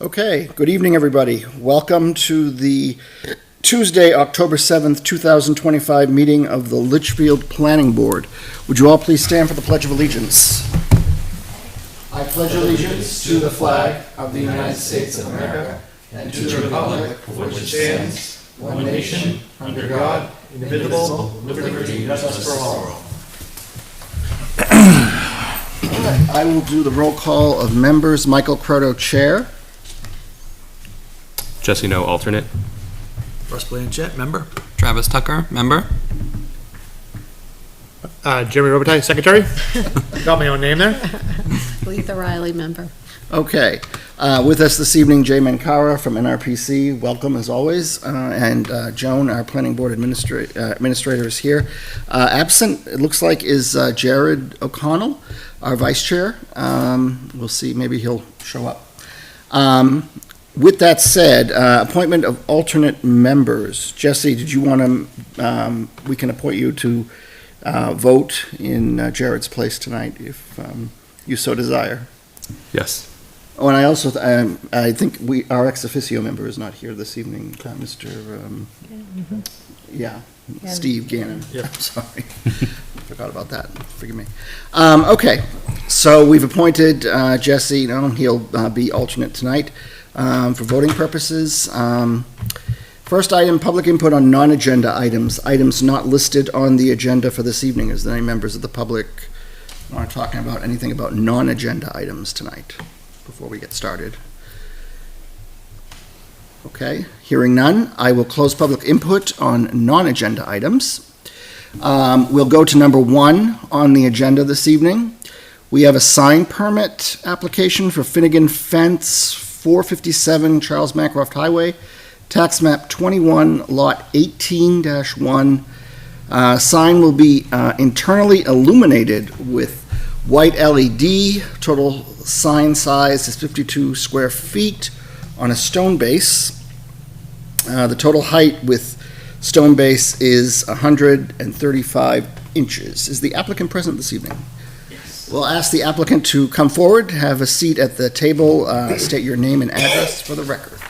Okay, good evening, everybody. Welcome to the Tuesday, October 7th, 2025 meeting of the Litchfield Planning Board. Would you all please stand for the Pledge of Allegiance? I pledge allegiance to the flag of the United States of America and to the republic for which it stands, one nation, under God, indivisible, with liberty and justice for all. I will do the roll call of members. Michael Croto, Chair. Jesse No, alternate. Russ Blanchett, member. Travis Tucker, member. Jeremy Robitaille, secretary. Got my own name there. Letha Riley, member. Okay. With us this evening, Jay Mankara from NRPC. Welcome, as always. And Joan, our planning board administrator, is here. Absent, it looks like, is Jared O'Connell, our vice chair. We'll see. Maybe he'll show up. With that said, appointment of alternate members. Jesse, did you want to, we can appoint you to vote in Jared's place tonight if you so desire. Yes. Oh, and I also, I think our ex officio member is not here this evening, Mr. Steve Gannon. Yep. Sorry. Forgot about that. Forgive me. Okay, so we've appointed Jesse. He'll be alternate tonight for voting purposes. First item, public input on non-agenda items not listed on the agenda for this evening. Is there any members of the public who are talking about anything about non-agenda items tonight before we get started? Okay, hearing none, I will close public input on non-agenda items. We'll go to number 1 on the agenda this evening. We have a sign permit application for Finnegan Fence, 457 Charles Mancroft Highway, tax map 21, lot 18-1. Sign will be internally illuminated with white LED. Total sign size is 52 square feet on a stone base. The total height with stone base is 135 inches. Is the applicant present this evening? We'll ask the applicant to come forward, have a seat at the table, state your name and address for the record.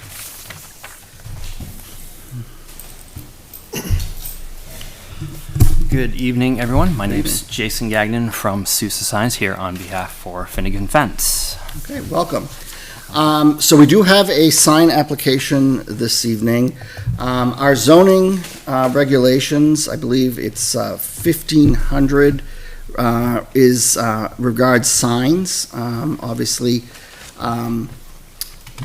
Good evening, everyone. My name is Jason Gagnon from Sousa Signs here on behalf for Finnegan Fence. Okay, welcome. So we do have a sign application this evening. Our zoning regulations, I believe it's 1500, is regards signs. Obviously,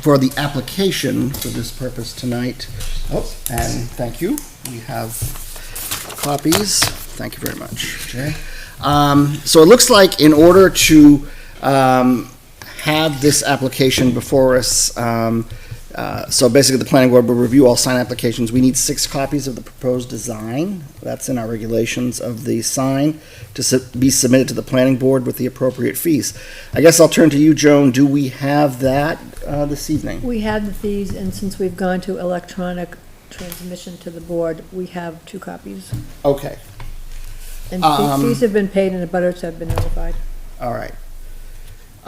for the application for this purpose tonight. Oh, and thank you. We have copies. Thank you very much, Jay. So it looks like in order to have this application before us, so basically the planning board will review all sign applications. We need 6 copies of the proposed design. That's in our regulations of the sign to be submitted to the planning board with the appropriate fees. I guess I'll turn to you, Joan. Do we have that this evening? We have the fees, and since we've gone to electronic transmission to the board, we have 2 copies. Okay, And fees have been paid and the butters have been notified. all right.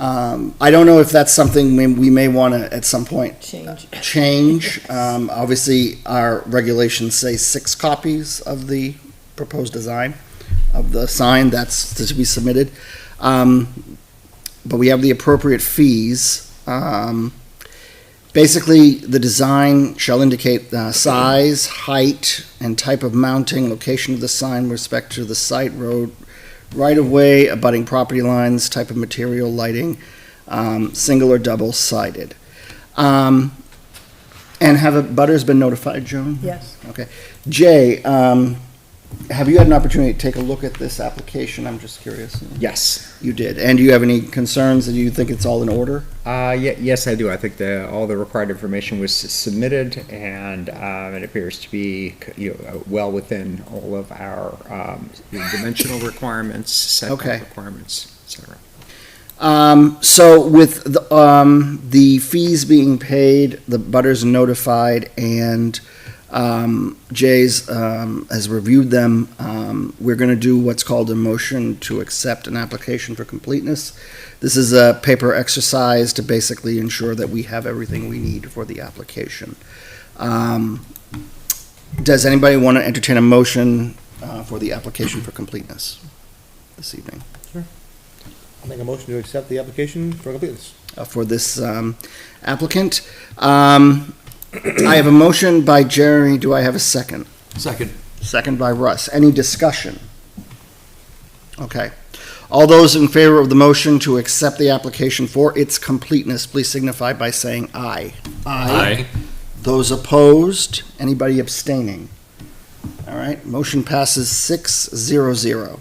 I don't know if that's something we may want to, at some point, change. Obviously, our regulations say 6 copies of the proposed design of the sign that's to be submitted. But we have the appropriate fees. Basically, the design shall indicate size, height, and type of mounting, location of the sign with respect to the site, road, right-of-way, abutting property lines, type of material, lighting, single or double-sided. And have butters been notified, Joan? Yes. Okay. Jay, have you had an opportunity to take a look at this application? I'm just curious. Yes. You did. And do you have any concerns? Do you think it's all in order? Yes, I do. I think all the required information was submitted, and it appears to be well within all of our dimensional requirements, setback requirements, etc. So with the fees being paid, the butters notified, and Jay's has reviewed them, we're going to do what's called a motion to accept an application for completeness. This is a paper exercise to basically ensure that we have everything we need for the application. Does anybody want to entertain a motion for the application for completeness this evening? I'll make a motion to accept the application for completeness. For this applicant. I have a motion by Jerry. Do I have a second? Second. Second by Russ. Any discussion? Okay. All those in favor of the motion to accept the application for its completeness, please signify by saying aye. Aye. Those opposed? Anybody abstaining? All right, motion passes 6-0-0.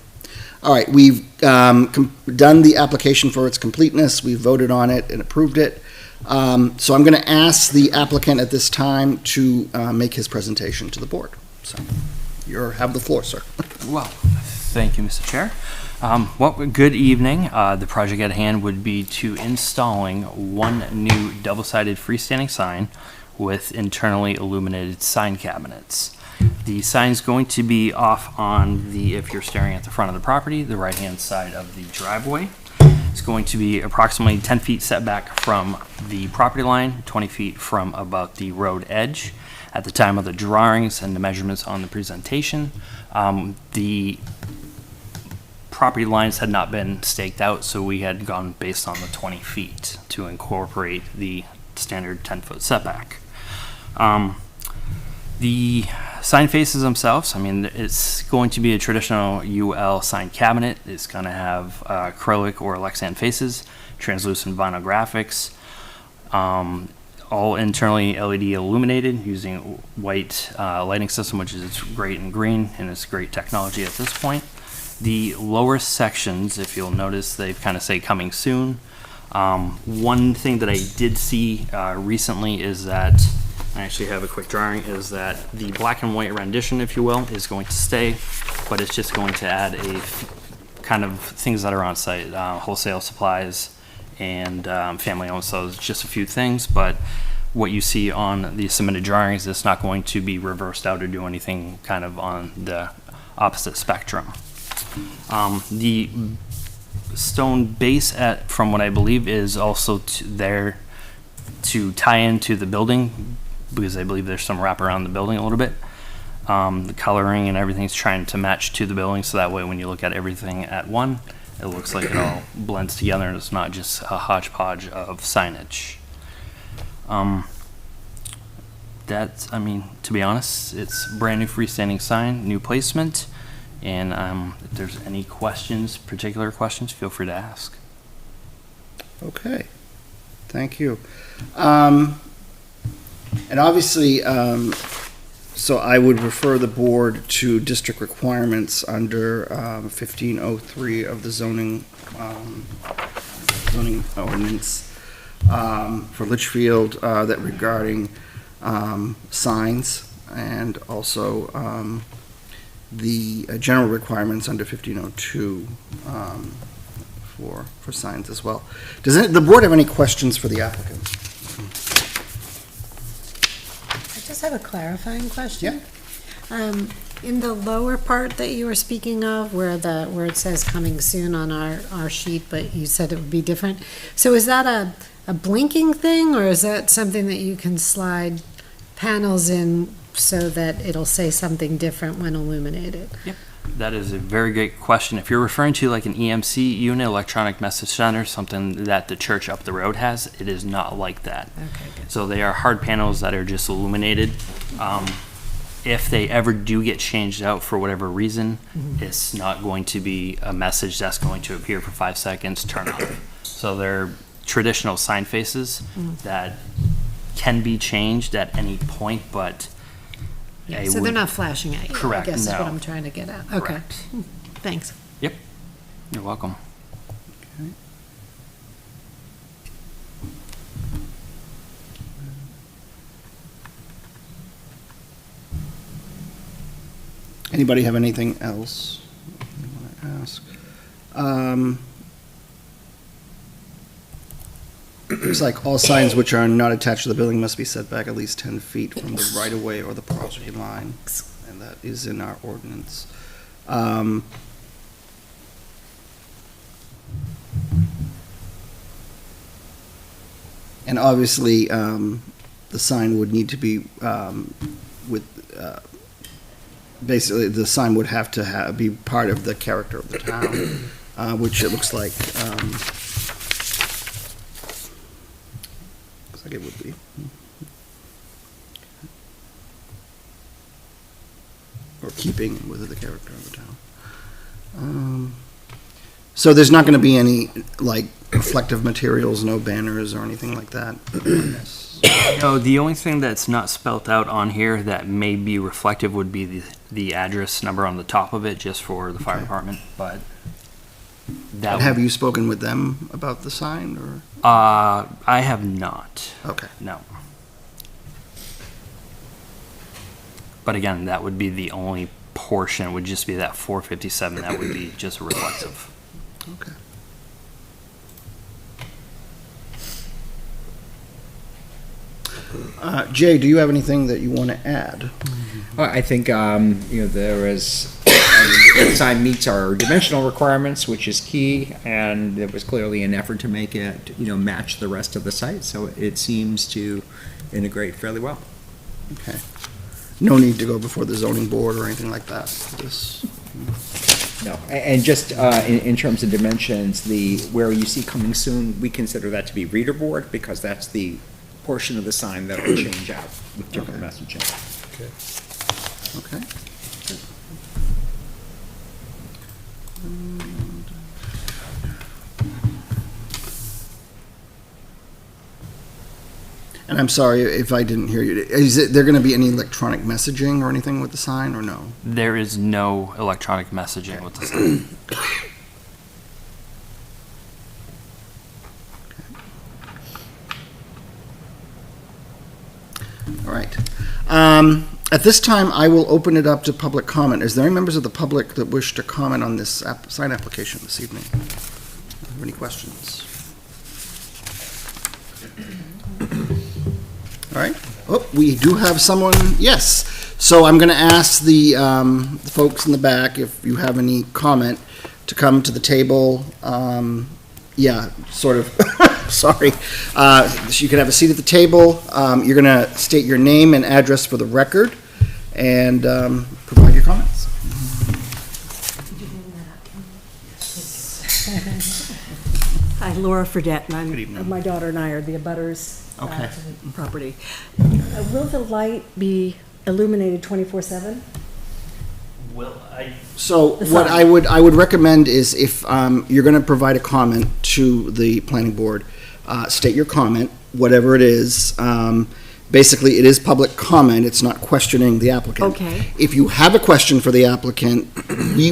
All right, we've done the application for its completeness. We voted on it and approved it. So I'm going to ask the applicant at this time to make his presentation to the board. So you have the floor, sir. Well, thank you, Mr. Chair. Well, good evening. The project at hand would be to installing one new double-sided freestanding sign with internally illuminated sign cabinets. The sign's going to be off on the, if you're staring at the front of the property, the right-hand side of the driveway. It's going to be approximately 10 feet setback from the property line, 20 feet from about the road edge. At the time of the drawings and the measurements on the presentation, the property lines had not been staked out, so we had gone based on the 20 feet to incorporate the standard 10-foot setback. The sign faces themselves, I mean, it's going to be a traditional UL sign cabinet. It's going to have acrylic or Lexan faces, translucent vinyl graphics, all internally LED illuminated using white lighting system, which is great in green, and it's great technology at this point. The lower sections, if you'll notice, they kind of say coming soon. One thing that I did see recently is that, I actually have a quick drawing, is that the black and white rendition, if you will, is going to stay, but it's just going to add a kind of things that are on site, wholesale supplies and family owned, so it's just a few things, but what you see on the submitted drawings is not going to be reversed out or do anything kind of on the opposite spectrum. The stone base, from what I believe, is also there to tie into the building, because I believe there's some wrap around the building a little bit. The coloring and everything's trying to match to the building, so that way when you look at everything at one, it looks like it all blends together and it's not just a hodgepodge of signage. That's, I mean, to be honest, it's a brand new freestanding sign, new placement, and if there's any questions, particular questions, feel free to ask. Okay, thank you. And obviously, so I would refer the board to district requirements under 1503 of the zoning ordinance for Litchfield that regarding signs, and also the general requirements under 1502 for signs as well. Does the board have any questions for the applicant? I just have a clarifying question. In the lower part that you were speaking of, where it says coming soon on our sheet, but you said it would be different. So is that a blinking thing, or is that something that you can slide panels in so that it'll say something different when illuminated? Yep. That is a very great question. If you're referring to like an EMC unit, electronic message center, something that the church up the road has, it is not like that. Okay, good. So they are hard panels that are just illuminated. If they ever do get changed out for whatever reason, it's not going to be a message that's going to appear for 5 seconds, turn off. So they're traditional sign faces that can be changed at any point, but Yeah, so they're not flashing at you. Correct, I guess is no. what I'm trying to get at. Okay, Correct. thanks. Yep. You're welcome. Anybody have anything else you want to ask? Looks like all signs which are not attached to the building must be set back at least 10 feet from the right-of-way or the property line, and that is in our ordinance. Um, And obviously, the sign would need to be with, basically, the sign would have to be part of the character of the town, which it looks like it would be. Or keeping with the character of the town. So there's not going to be any, like, reflective materials, no banners or anything like that? No, the only thing that's not spelt out on here that may be reflective would be the address number on the top of it, just for the fire Okay. department, but that, Have you spoken with them about the sign, or? I have not, Okay. no. But again, that would be the only portion, would just be that 457, that would be just reflective. Okay. Jay, do you have anything that you want to add? Well, I think, there is, the sign meets our dimensional requirements, which is key, and there was clearly an effort to make it, match the rest of the site, so it seems to integrate fairly well. Okay. No need to go before the zoning board or anything like that for this? No, and just in terms of dimensions, where you see coming soon, we consider that to be reader board, because that's the portion of the sign that will change out with different messaging. Okay. And I'm sorry if I didn't hear you. Is there going to be any electronic messaging or anything with the sign, or no? There is no electronic messaging with the sign. All right. At this time, I will open it up to public comment. Is there any members of the public that wish to comment on this sign application this evening? Have any questions? All right. Oh, we do have someone, yes. So I'm going to ask the folks in the back, if you have any comment, to come to the table. Yeah, sort of, sorry. So you can have a seat at the table. You're going to state your name and address for the record and provide your comments. Hi, Laura Fredette, and Good evening. my daughter and I are the abutters Okay. to the property. Will the light be illuminated 24/7? So The what sign. I would recommend is if you're going to provide a comment to the planning board, state your comment, whatever it is. Basically, it is public comment, it's not questioning the applicant. Okay. If you have a question for the applicant,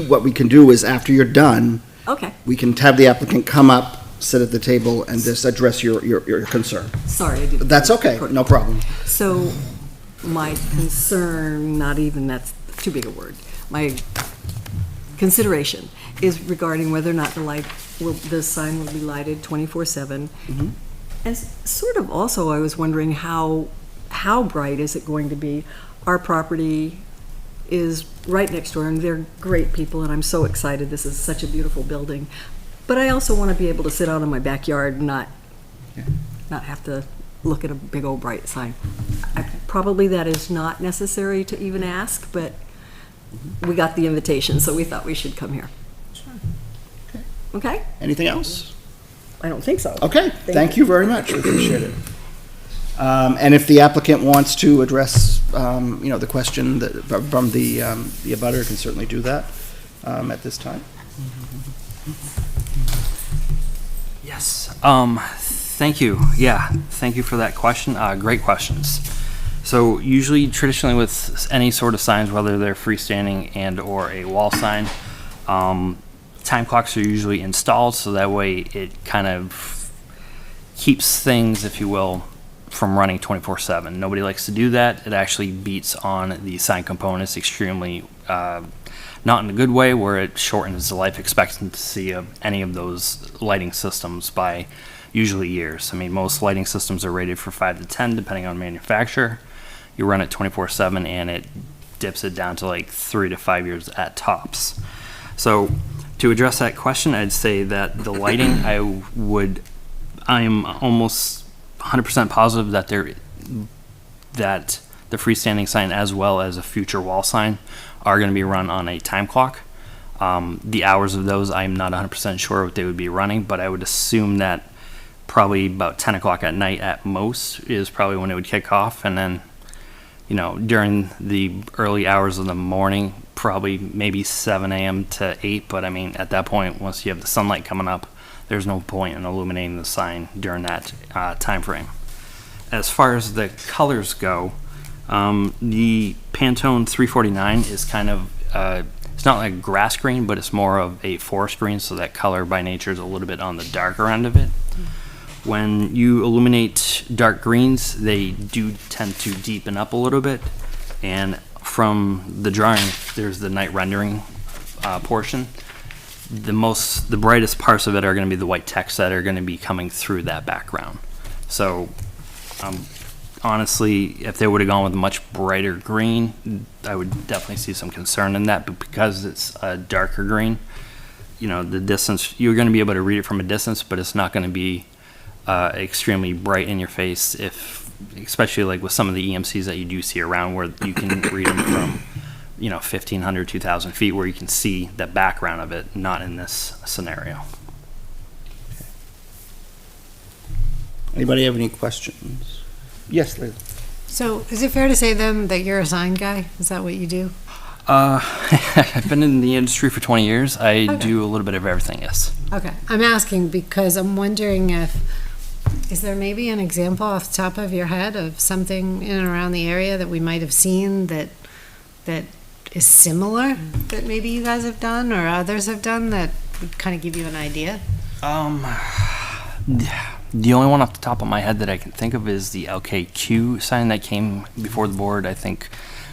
what we can do is after you're done, Okay, we can have the applicant come up, sit at the table, and just address your concern. sorry, I didn't. That's okay, no problem. So my concern, not even, that's too big a word, my consideration is regarding whether or not the sign will be lighted 24/7. Mhm. And sort of also, I was wondering how bright is it going to be? Our property is right next door, and they're great people, and I'm so excited. This is such a beautiful building. But I also want to be able to sit out in my backyard and not have to look at a big old bright sign. Probably that is not necessary to even ask, but we got the invitation, so we thought we should come here. Okay? Anything else? I don't think so. Okay, thank you very much, we appreciate it. And if the applicant wants to address, the question from the abutter, can certainly do that at this time. Yes. Thank you. Yeah, thank you for that question. Great questions. So usually, traditionally with any sort of signs, whether they're freestanding and or a wall sign, time clocks are usually installed, so that way it kind of keeps things, if you will, from running 24/7. Nobody likes to do that. It actually beats on the sign components extremely, not in a good way, where it shortens the life expectancy of any of those lighting systems by usually years. I mean, most lighting systems are rated for 5 to 10, depending on manufacturer. You run it 24/7, and it dips it down to like 3 to 5 years at tops. So to address that question, I'd say that the lighting, I'm almost 100% positive that that the freestanding sign as well as a future wall sign are going to be run on a time clock. The hours of those, I'm not 100% sure what they would be running, but I would assume that probably about 10 o'clock at night at most is probably when it would kick off. And then, during the early hours of the morning, probably maybe 7 a.m. to 8. But I mean, at that point, once you have the sunlight coming up, there's no point in illuminating the sign during that time frame. As far as the colors go, the Pantone 349 is kind of, it's not like grass green, but it's more of a forest green, so that color by nature is a little bit on the darker end of it. When you illuminate dark greens, they do tend to deepen up a little bit, and from the drawing, there's the night rendering portion. The brightest parts of it are going to be the white text that are going to be coming through that background. So honestly, if they would have gone with a much brighter green, I would definitely see some concern in that. But because it's a darker green, the distance, you're going to be able to read it from a distance, but it's not going to be extremely bright in your face, especially like with some of the EMCs that you do see around where you can read them from 1,500, 2,000 feet, where you can see the background of it, not in this scenario. Anybody have any questions? Yes, Liz. So is it fair to say then that you're a sign guy? Is that what you do? I've been in the industry for 20 years. I Okay. do a little bit of everything, yes. Okay, I'm asking because I'm wondering is there maybe an example off the top of your head of something in and around the area that we might have seen that is similar that maybe you guys have done or others have done that would kind of give you an idea? The only one off the top of my head that I can think of is the LKQ sign that came before the board, I think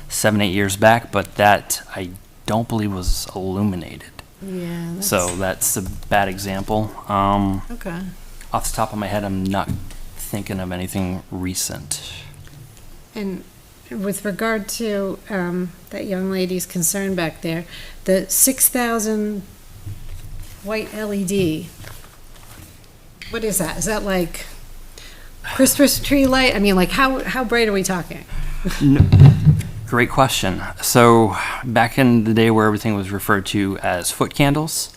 7-8 years back, but that I don't believe was illuminated. Yeah. So that's a bad example. Okay. Off the top of my head, I'm not thinking of anything recent. And with regard to that young lady's concern back there, the 6,000 white LED, what is that? Is that like Christmas tree light? I mean, like how bright are we talking? Great question. So back in the day where everything was referred to as foot candles,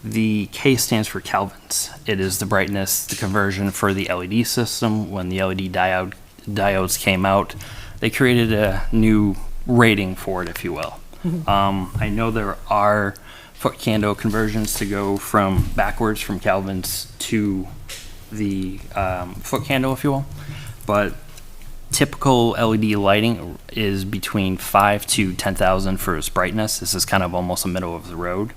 the K stands for kelvins. It is the brightness, the conversion for the LED system. When the LED diodes came out, they created a new rating for it, if you will. I know there are foot candle conversions to go from backwards from kelvins to the foot candle, if you will, but typical LED lighting is between 5 to 10,000 for its brightness. This is kind of almost the middle of the road.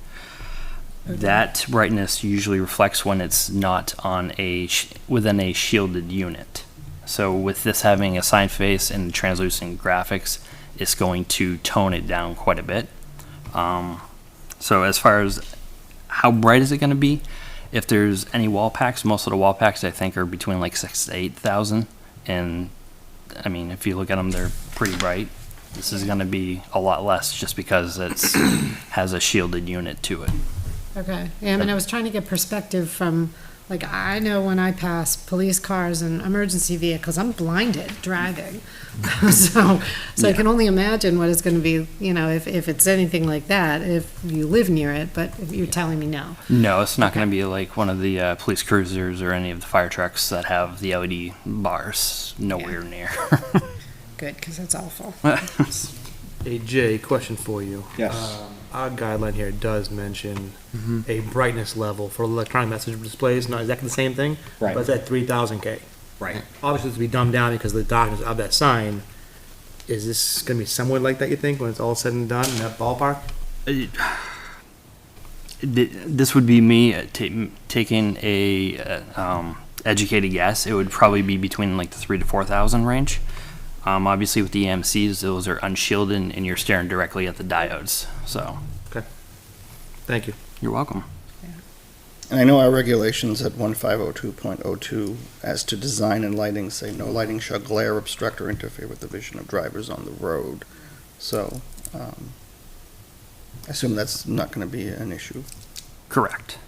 That brightness usually reflects when it's not on within a shielded unit. So with this having a sign face and translucent graphics, it's going to tone it down quite a bit. So as far as how bright is it going to be, if there's any wall packs, most of the wall packs I think are between like 6,000 to 8,000, and I mean if you look at them, they're pretty bright. This is going to be a lot less just because it has a shielded unit to it. Okay. Yeah, I mean, I was trying to get perspective from, like, I know when I pass police cars and emergency vehicles, I'm blinded driving. So I can only imagine what it's going to be, if it's anything like that, if you live near it, but you're telling me no. No, it's not going to be like one of the police cruisers or any of the fire trucks that have the LED bars nowhere near. Good, because that's awful. Hey, Jay, question for you. Yes. Our guideline here does mention a brightness level for electronic message displays, not exactly the same thing, Right. but it's at 3,000 K. Right. Obviously, it's to be dumbed down because of the darkness of that sign. Is this going to be somewhere like that, you think, when it's all said and done in that ballpark? This would be me taking a educated guess. It would probably be between like the 3,000 to 4,000 range. Obviously, with the EMCs, those are unshielded, and you're staring directly at the diodes. So, Thank you. you're welcome. And I know our regulations at 1502.02 as to design and lighting say no lighting shall glare, obstruct, or interfere with the vision of drivers on the road. So I assume that's not going to be an issue. Correct.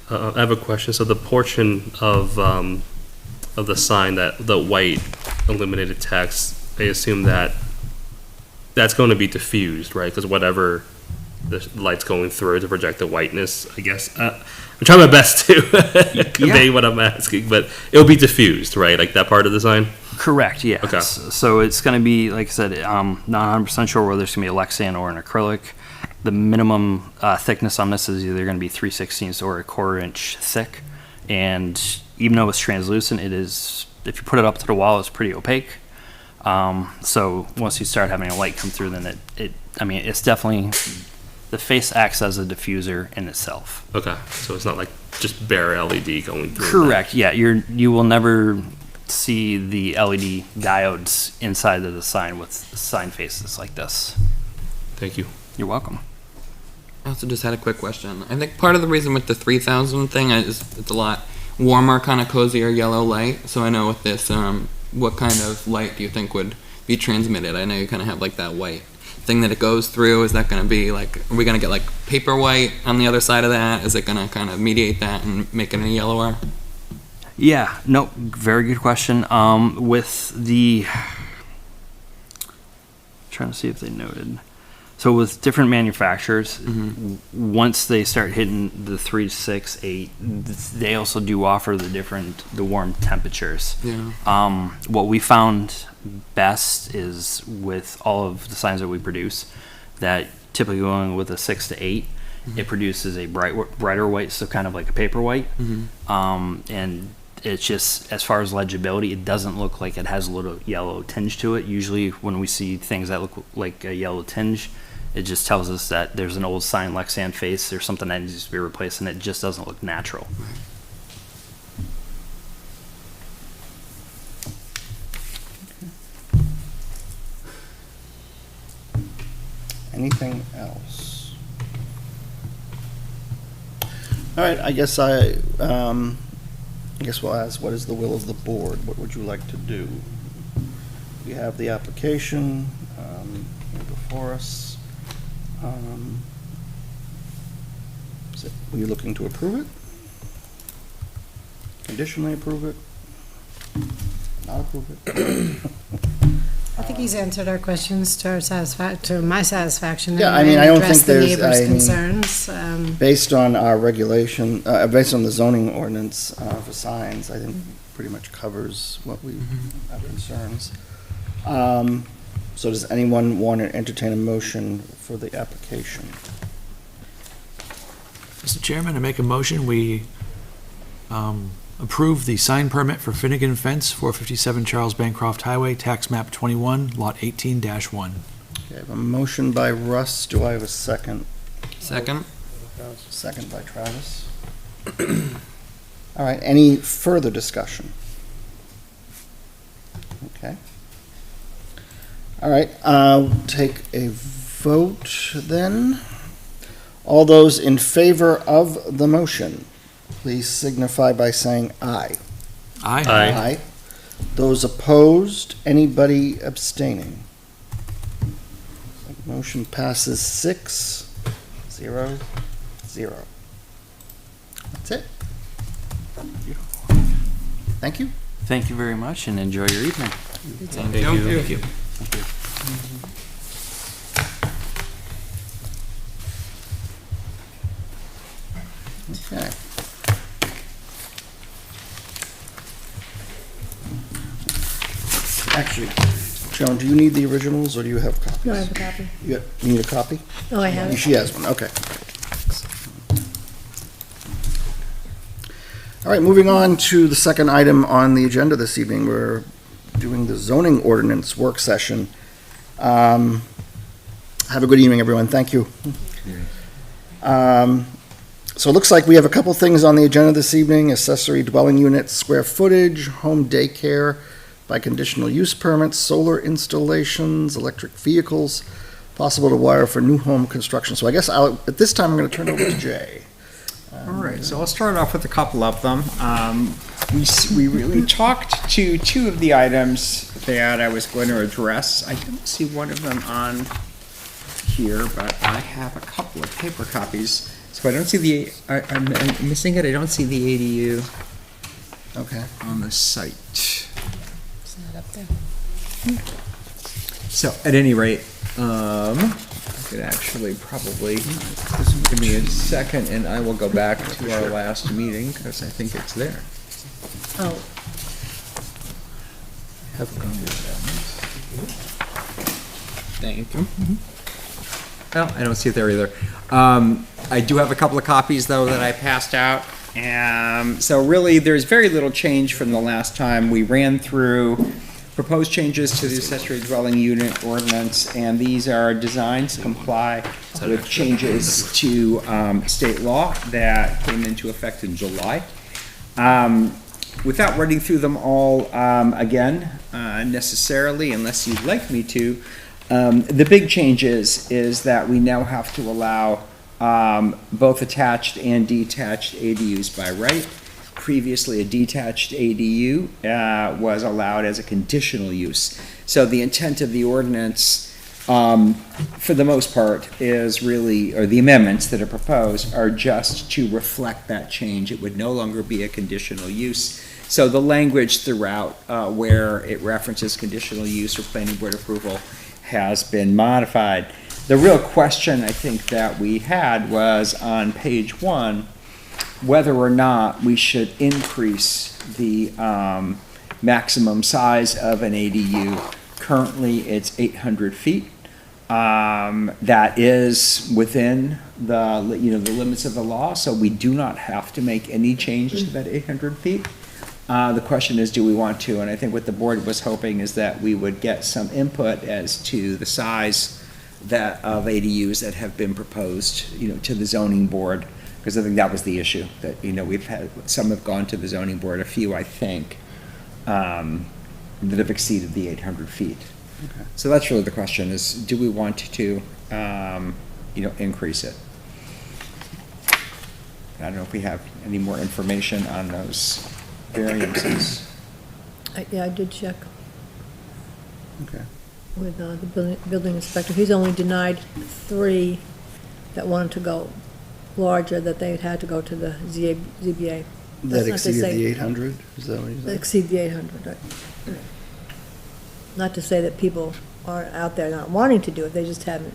I have a question. So the portion of the sign, that the white illuminated text, I assume that's going to be diffused, right? Because whatever the light's going through to project the whiteness, I guess. I'm trying my best to convey what I'm asking, but it'll be diffused, right? Like that part of the sign? Correct, yes. Okay. So it's going to be, like I said, not 100% sure whether it's going to be a Lexan or an acrylic. The minimum thickness on this is either going to be 3/16 or a 1/4 inch thick. And even though it's translucent, it is, if you put it up to the wall, it's pretty opaque. So once you start having a light come through, then it's definitely, the face acts as a diffuser in itself. Okay. So it's not like just bare LED going through. Correct, yeah. You will never see the LED diodes inside of the sign with sign faces like this. Thank you. You're welcome. I also just had a quick question. I think part of the reason with the 3000 thing is it's a lot warmer, kind of cozier yellow light. So I know with this, what kind of light do you think would be transmitted? I know you kind of have like that white thing that it goes through. Is that going to be like, are we going to get like paper white on the other side of that? Is it going to kind of mediate that and make it any yellower? Yeah, no, very good question. With the, trying to see if they noted. So with different manufacturers, once they start hitting the 3, 6, 8, they also do offer the warm temperatures. Yeah. What we found best is with all of the signs that we produce, that typically going with a 6 to 8, it produces a brighter white, so kind of like a paper white. And it's just, as far as legibility, it doesn't look like it has a little yellow tinge to it. Usually when we see things that look like a yellow tinge, it just tells us that there's an old sign Lexan face or something that needs to be replaced, and it just doesn't look natural. Anything else? All right, I guess we'll ask, what is the will of the board? What would you like to do? We have the application here before us. Were you looking to approve it? Conditionally approve it? Not approve it? I think he's answered our questions to my satisfaction. Yeah, and I don't think addressed the there's, neighbors' I mean, concerns. Based on our regulation, based on the zoning ordinance for signs, I think pretty much covers what we have concerns. So does anyone want to entertain a motion for the application? Mr. Chairman, I make a motion, we approve the sign permit for Finnegan Fence, 457 Charles Bancroft Highway, tax map 21, lot 18-1. Okay, I have a motion by Russ. Do I have a second? Second. Second by Travis. All right, any further discussion? Okay. All right, I'll take a vote then. All those in favor of the motion, please signify by saying aye. Aye. Aye. Those opposed, anybody abstaining? Motion passes 6-0-0. That's it. Thank you. Thank you very much, and enjoy your evening. Thank you. Okay. Actually, Joan, do you need the originals or do you have copies? No, I have a copy. You need a copy? Oh, I have it. She has one, okay. All right, moving on to the second item on the agenda this evening. We're doing the zoning ordinance work session. Have a good evening, everyone. Thank you. So it looks like we have a couple things on the agenda this evening: accessory dwelling units, square footage, home daycare by conditional use permits, solar installations, electric vehicles, possible to wire for new home construction. So I guess at this time, I'm going to turn it over to Jay. All right, so I'll start off with a couple of them. we really talked to two of the items that I was going to address. I don't see one of them on here, but I have a couple of paper copies. So I don't see I'm missing it. I don't see the ADU Okay. on the site. It's not up there. So at any rate, I could actually probably, give me a second and I will go back to our last meeting because I think it's there. Oh, Thank you. Well, I don't see it there either. I do have a couple of copies though that I passed out. So really, there's very little change from the last time. We ran through proposed changes to the accessory dwelling unit ordinance, and these are designed to comply with changes to state law that came into effect in July. Without running through them all again necessarily, unless you'd like me to, the big change is that we now have to allow both attached and detached ADUs by right. Previously, a detached ADU was allowed as a conditional use. So the intent of the ordinance, for the most part, is really, or the amendments that are proposed are just to reflect that change. It would no longer be a conditional use. So the language throughout where it references conditional use or planning board approval has been modified. The real question I think that we had was on page 1, whether or not we should increase the maximum size of an ADU. Currently, it's 800 feet. That is within the limits of the law, so we do not have to make any change to that 800 feet. The question is, do we want to? And I think what the board was hoping is that we would get some input as to the size of ADUs that have been proposed, to the zoning board. Because I think that was the issue, that, we've had, some have gone to the zoning board, a few, I think, that have exceeded the 800 feet. Okay. So that's really the question is, do we want to, increase it? I don't know if we have any more information on those variances. yeah, I did check Okay. with the building inspector. He's only denied 3 that wanted to go larger, that they had to go to the ZBA. That That's not to exceeded say- the 800? Is that what you said? Exceed the 800, right. Not to say that people are out there not wanting to do it, they just haven't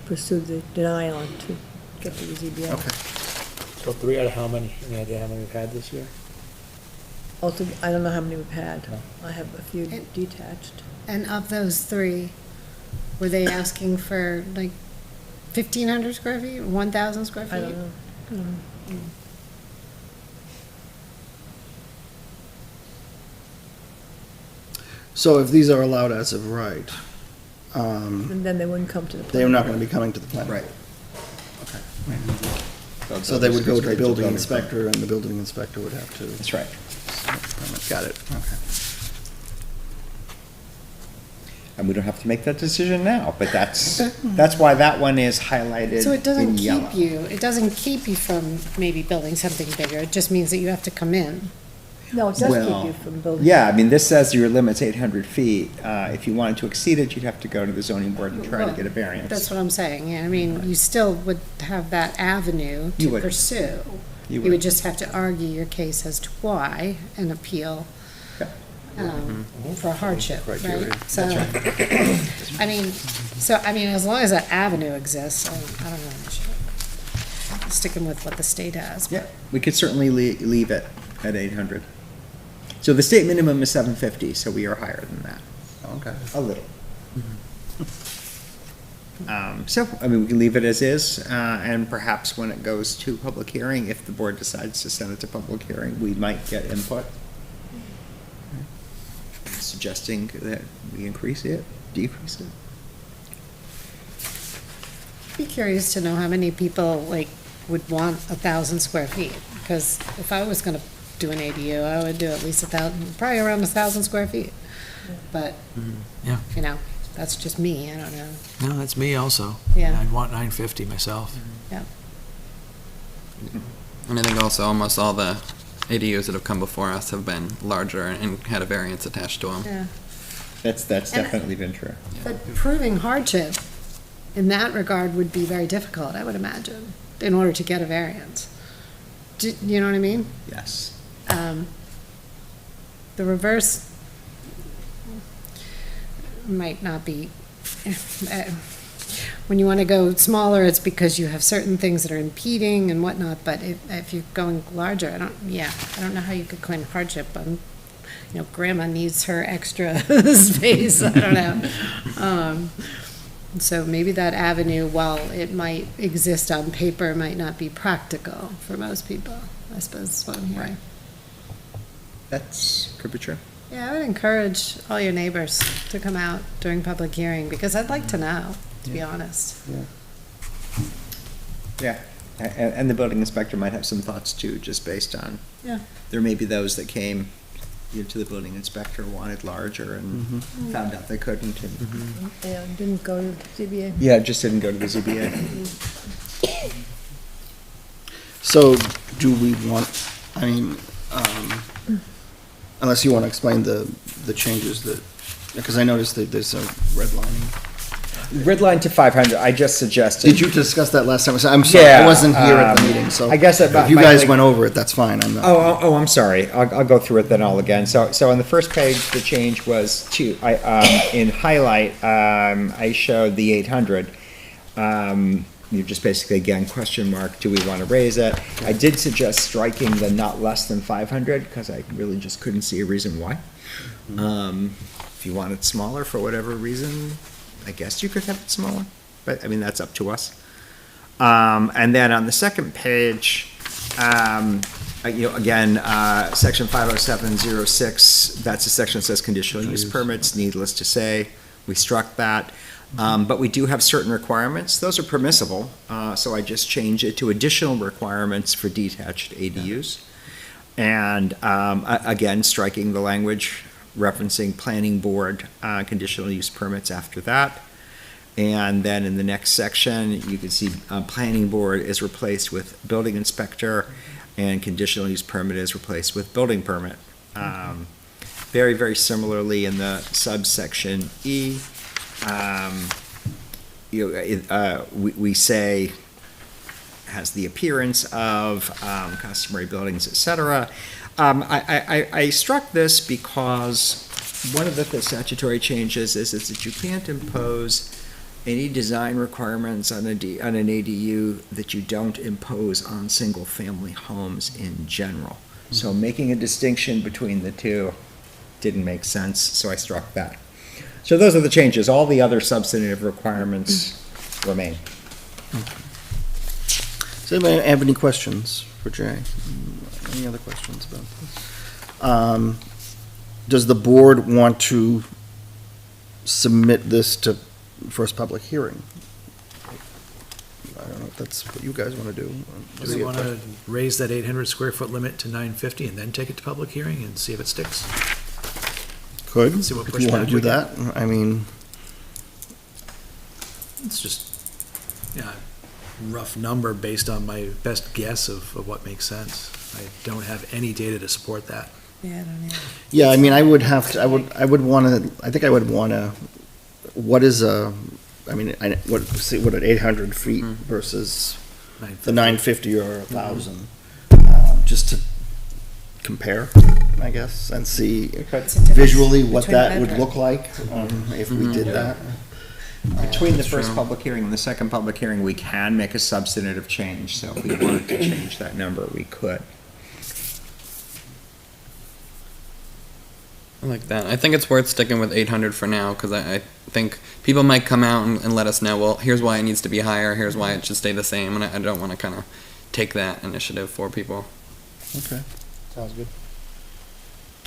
pursued the denial to get to the ZBA. Okay. So 3 out of how many? Any idea how many we've had this year? Also, I don't know how many we've had. No. I have a few And- detached. And of those 3, were they asking for like 1,500 square feet, 1,000 square feet? I don't know. So if these are allowed as of right, And then they wouldn't come to the. they are not going to be coming to the planning. Right. Okay. So they would go to the building inspector, and the building inspector would have to. That's right. Got it, okay. And we don't have to make that decision now, but that's why that one is highlighted So it doesn't in yellow. it doesn't keep you from maybe building something bigger, it just means that you have to come in. No, it does Well, keep you from building. Yeah, I mean, this says your limit's 800 feet. If you wanted to exceed it, you'd have to go to the zoning board and try to get a variance. That's what I'm saying, yeah, I mean, you still would have that avenue You to would. pursue. You You would. would just have to argue your case as to why and appeal for hardship, right? Criteria. So, I mean, as long as that avenue exists, I don't know, I should- sticking with what the state has. Yeah, we could certainly leave it at 800. So the state minimum is 750, so we are higher than that. Okay. A little. So, I mean, we can leave it as is, and perhaps when it goes to public hearing, if the board decides to send it to public hearing, we might get input. Suggesting that we increase it, decrease it. Be curious to know how many people, like, would want 1,000 square feet, because if I was gonna do an ADU, I would do at least 1,000, probably around 1,000 square feet. But, Yeah. that's just me, I don't know, No, that's me also. Yeah. I'd want 950 myself. yeah. And I think also almost all the ADUs that have come before us have been larger and had a variance attached to them. Yeah. That's definitely been true. But proving hardship in that regard would be very difficult, I would imagine, in order to get a variance. You know what I mean? Yes. The reverse might not be, when you want to go smaller, it's because you have certain things that are impeding and whatnot, but if you're going larger, I don't know how you could claim hardship on, grandma needs her extra space, I don't know. So maybe that avenue, while it might exist on paper, might not be practical for most people, I suppose is what I'm hearing. Could be true. Yeah, I would encourage all your neighbors to come out during public hearing, because I'd like to know, to be honest. Yeah, and the building inspector might have some thoughts too, just based on. Yeah. There may be those that came to the building inspector, wanted larger and found out they couldn't. And, Yeah, didn't go to ZBA. yeah, just didn't go to the ZBA. So do we want, unless you want to explain the changes that, because I noticed that there's a redlining. Red line to 500, I just suggested. Did you discuss that last time? I'm sorry, I Yeah, wasn't here at the meeting, so. I guess that If you might guys make- went over it, that's fine, I'm not. Oh, I'm sorry. I'll go through it then all again. So on the first page, the change was in highlight, I showed the 800. You just basically, again, question mark, do we want to raise it? I did suggest striking the not less than 500, because I really just couldn't see a reason why. If you want it smaller for whatever reason, I guess you could have it smaller, but that's up to us. And then on the second page, again, section 50706, that's a section that says conditional use permits, needless to say, we struck that. But we do have certain requirements, those are permissible, so I just changed it to additional requirements for detached ADUs. And, again, striking the language referencing planning board, conditional use permits after that. And then in the next section, you can see, planning board is replaced with building inspector, and conditional use permit is replaced with building permit. Very, very similarly in the subsection E, we say has the appearance of customary buildings, et cetera. I struck this because one of the statutory changes is that you can't impose any design requirements on an ADU that you don't impose on single-family homes in general. So making a distinction between the two didn't make sense, so I struck that. So those are the changes. All the other substantive requirements remain. Does anybody have any questions for Jay? Any other questions about this? Does the board want to submit this to first public hearing? I don't know if that's what you guys want to do. Do we want to raise that 800 square foot limit to 950 and then take it to public hearing and see if it sticks? Could, See what if you want pushback to do we get. that. I mean, It's just, rough number based on my best guess of what makes sense. I don't have any data to support that. Yeah, I don't know. yeah, I mean, I would have to, I would want to, I think I would want to, what is what, 800 feet versus the 950 or 1,000? Just to compare, I guess, and see visually what that would look like if we did that. Between the first public hearing and the second public hearing, we can make a substantive change, so if we wanted to change that number, we could. I like that. I think it's worth sticking with 800 for now, because I think people might come out and let us know, well, here's why it needs to be higher, here's why it should stay the same, and I don't want to kind of take that initiative for people. Okay, sounds good.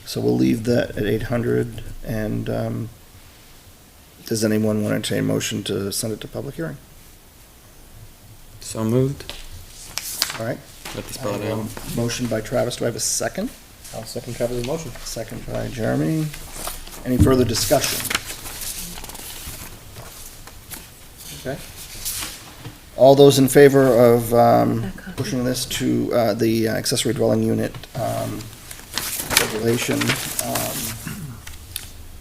So we'll leave that at 800, and does anyone want to entertain a motion to send it to public hearing? So moved. All right. Let this I spell it have out. a motion by Travis, do I have a second? I'll second Travis's motion. Second by Jeremy. Any further discussion? Okay. All those in favor of pushing this to the accessory dwelling unit regulation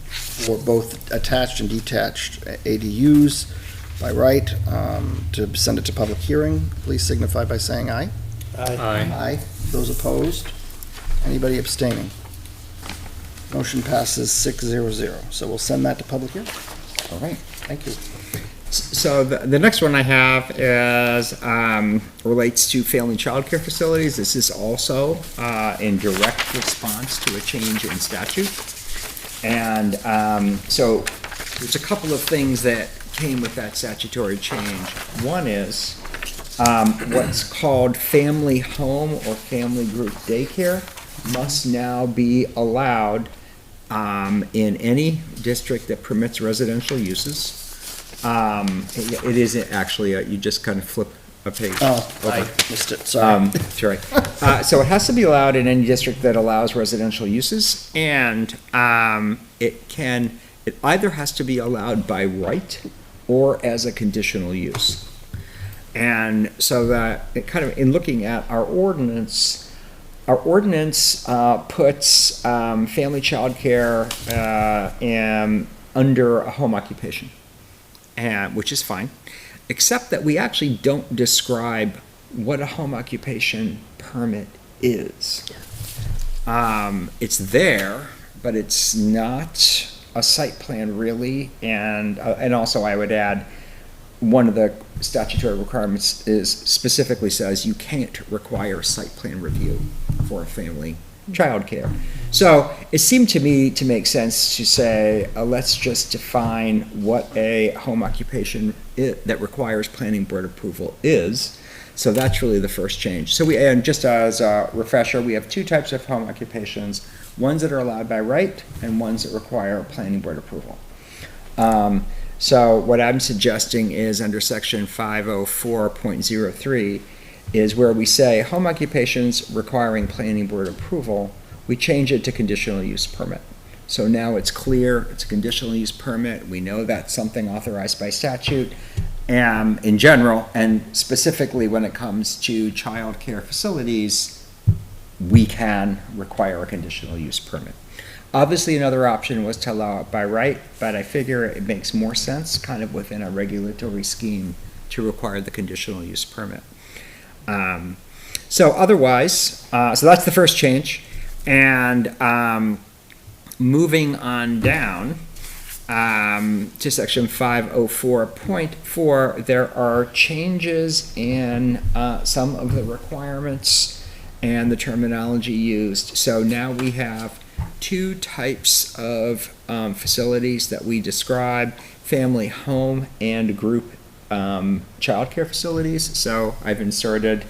for both attached and detached ADUs by right, to send it to public hearing, please signify by saying aye. Aye. Aye. Those opposed? Anybody abstaining? Motion passes 600. So we'll send that to public hearing. All right. Thank you. So the next one I have is, relates to family childcare facilities. This is also in direct response to a change in statute. And so there's a couple of things that came with that statutory change. One is what's called family home or family group daycare must now be allowed in any district that permits residential uses. It isn't actually, you just kind of flip a page. Oh, I missed it, sorry. That's right. So it has to be allowed in any district that allows residential uses, and it either has to be allowed by right or as a conditional use. And so that, it kind of, in looking at our ordinance puts family childcare under a home occupation, which is fine, except that we actually don't describe what a home occupation permit is. It's there, but it's not a site plan really, and also I would add, one of the statutory requirements is specifically says you can't require site plan review for family childcare. So it seemed to me to make sense to say, let's just define what a home occupation that requires planning board approval is. So that's really the first change. So and just as a refresher, we have two types of home occupations, ones that are allowed by right and ones that require planning board approval. So what I'm suggesting is under section 504.03 is where we say home occupations requiring planning board approval, we change it to conditional use permit. So now it's clear, it's a conditional use permit, we know that's something authorized by statute, in general, and specifically when it comes to child care facilities, we can require a conditional use permit. Obviously, another option was to allow it by right, but I figure it makes more sense kind of within a regulatory scheme to require the conditional use permit. So otherwise, so that's the first change. And moving on down to section 504.4, there are changes in some of the requirements and the terminology used. So now we have two types of facilities that we describe: family home and group childcare facilities. So I've inserted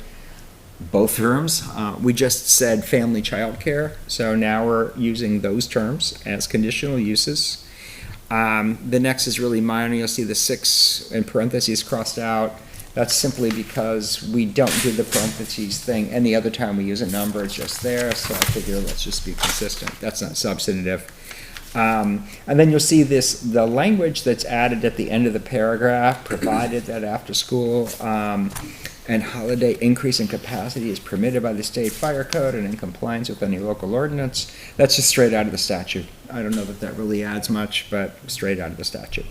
both terms. We just said family childcare, so now we're using those terms as conditional uses. The next is really minor. You'll see the 6 in parentheses crossed out. That's simply because we don't do the parentheses thing any other time we use a number, it's just there, so I figure let's just be consistent. That's not substantive. And then you'll see the language that's added at the end of the paragraph, provided that after school and holiday increase in capacity is permitted by the state fire code and in compliance with any local ordinance. That's just straight out of the statute. I don't know that really adds much, but straight out of the statute.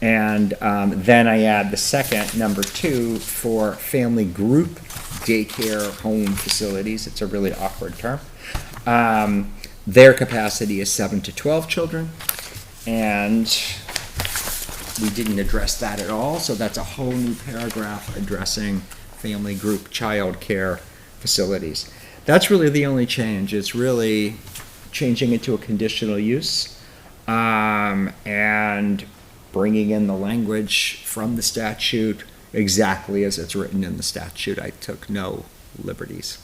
And then I add the second, number 2, for family group daycare home facilities. It's a really awkward term. Their capacity is 7 to 12 children, and we didn't address that at all, so that's a whole new paragraph addressing family group child care facilities. That's really the only change. It's really changing it to a conditional use, and bringing in the language from the statute exactly as it's written in the statute. I took no liberties.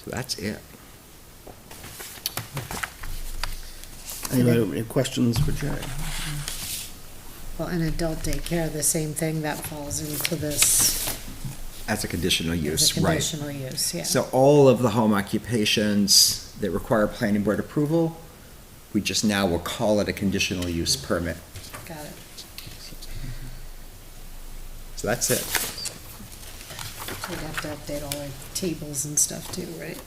So that's it. Anybody have any questions for Jerry? Well, in adult daycare, the same thing that falls into this As a conditional use, as a right. conditional use, yeah. So all of the home occupations that require planning board approval, we just now will call it a conditional use permit. Got it. So that's it. We'd have to update all our tables and stuff too, right?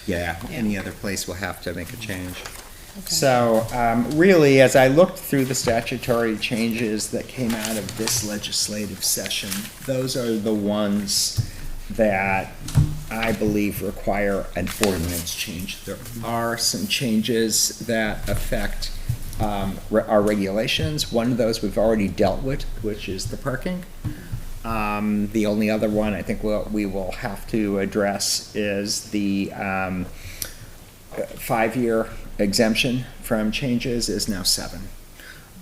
Yeah, Yeah. any other place will have to make a change. Okay. So, really, as I looked through the statutory changes that came out of this legislative session, those are the ones that I believe require an ordinance change. There are some changes that affect our regulations. One of those we've already dealt with, which is the parking. The only other one I think we will have to address is the 5-year exemption from changes is now 7.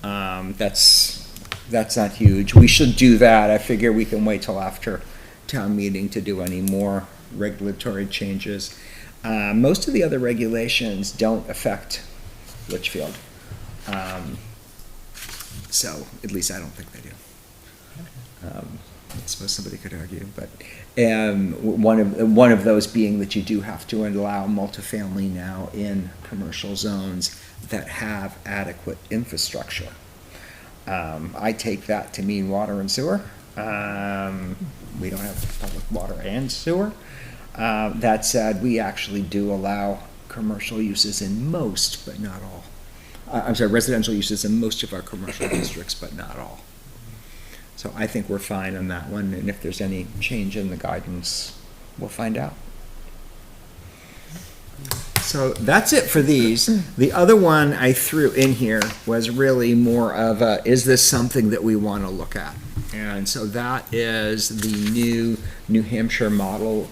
That's not huge. We should do that. I figure we can wait till after town meeting to do any more regulatory changes. Most of the other regulations don't affect Litchfield. So, at least I don't think they do. I suppose somebody could argue, but one of those being that you do have to allow multifamily now in commercial zones that have adequate infrastructure. I take that to mean water and sewer. We don't have public water and sewer. That said, we actually do allow commercial uses in most, but not all. I'm sorry, residential uses in most of our commercial districts, but not all. So I think we're fine on that one, and if there's any change in the guidance, we'll find out. So that's it for these. The other one I threw in here was really more of a, is this something that we want to look at? And so that is the new New Hampshire model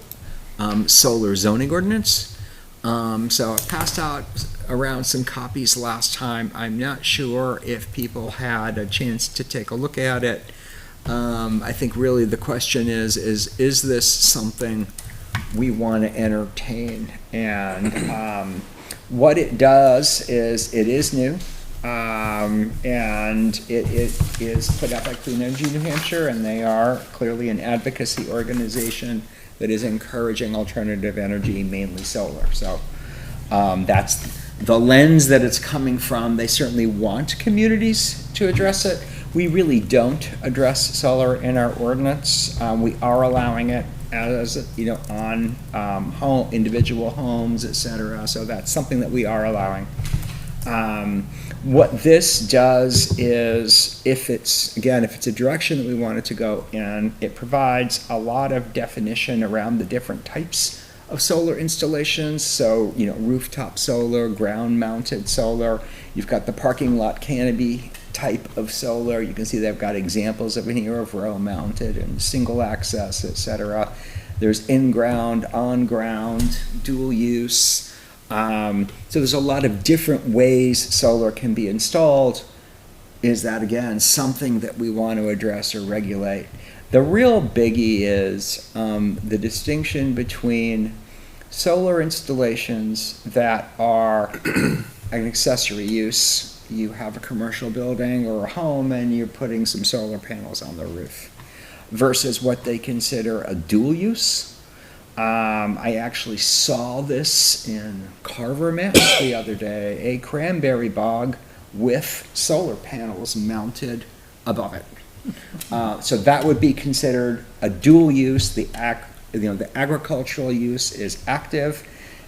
solar zoning ordinance. So I passed out around some copies last time. I'm not sure if people had a chance to take a look at it. I think really the question is this something we want to entertain? And what it does is it is new, and it is put out by Clean Energy New Hampshire, and they are clearly an advocacy organization that is encouraging alternative energy, mainly solar. So that's the lens that it's coming from. They certainly want communities to address it. We really don't address solar in our ordinance. We are allowing it as, on individual homes, et cetera. So that's something that we are allowing. What this does is, if it's a direction that we want it to go in, it provides a lot of definition around the different types of solar installations. So, rooftop solar, ground-mounted solar. You've got the parking lot canopy type of solar. You can see they've got examples of in here of row-mounted and single access, etc. There's in-ground, on-ground, dual use. So there's a lot of different ways solar can be installed. Is that, again, something that we want to address or regulate? The real biggie is the distinction between solar installations that are an accessory use. You have a commercial building or a home and you're putting some solar panels on the roof, versus what they consider a dual use. I actually saw this in Carver, Mass. the other day, a cranberry bog with solar panels mounted above it. So that would be considered a dual use. The agricultural use is active,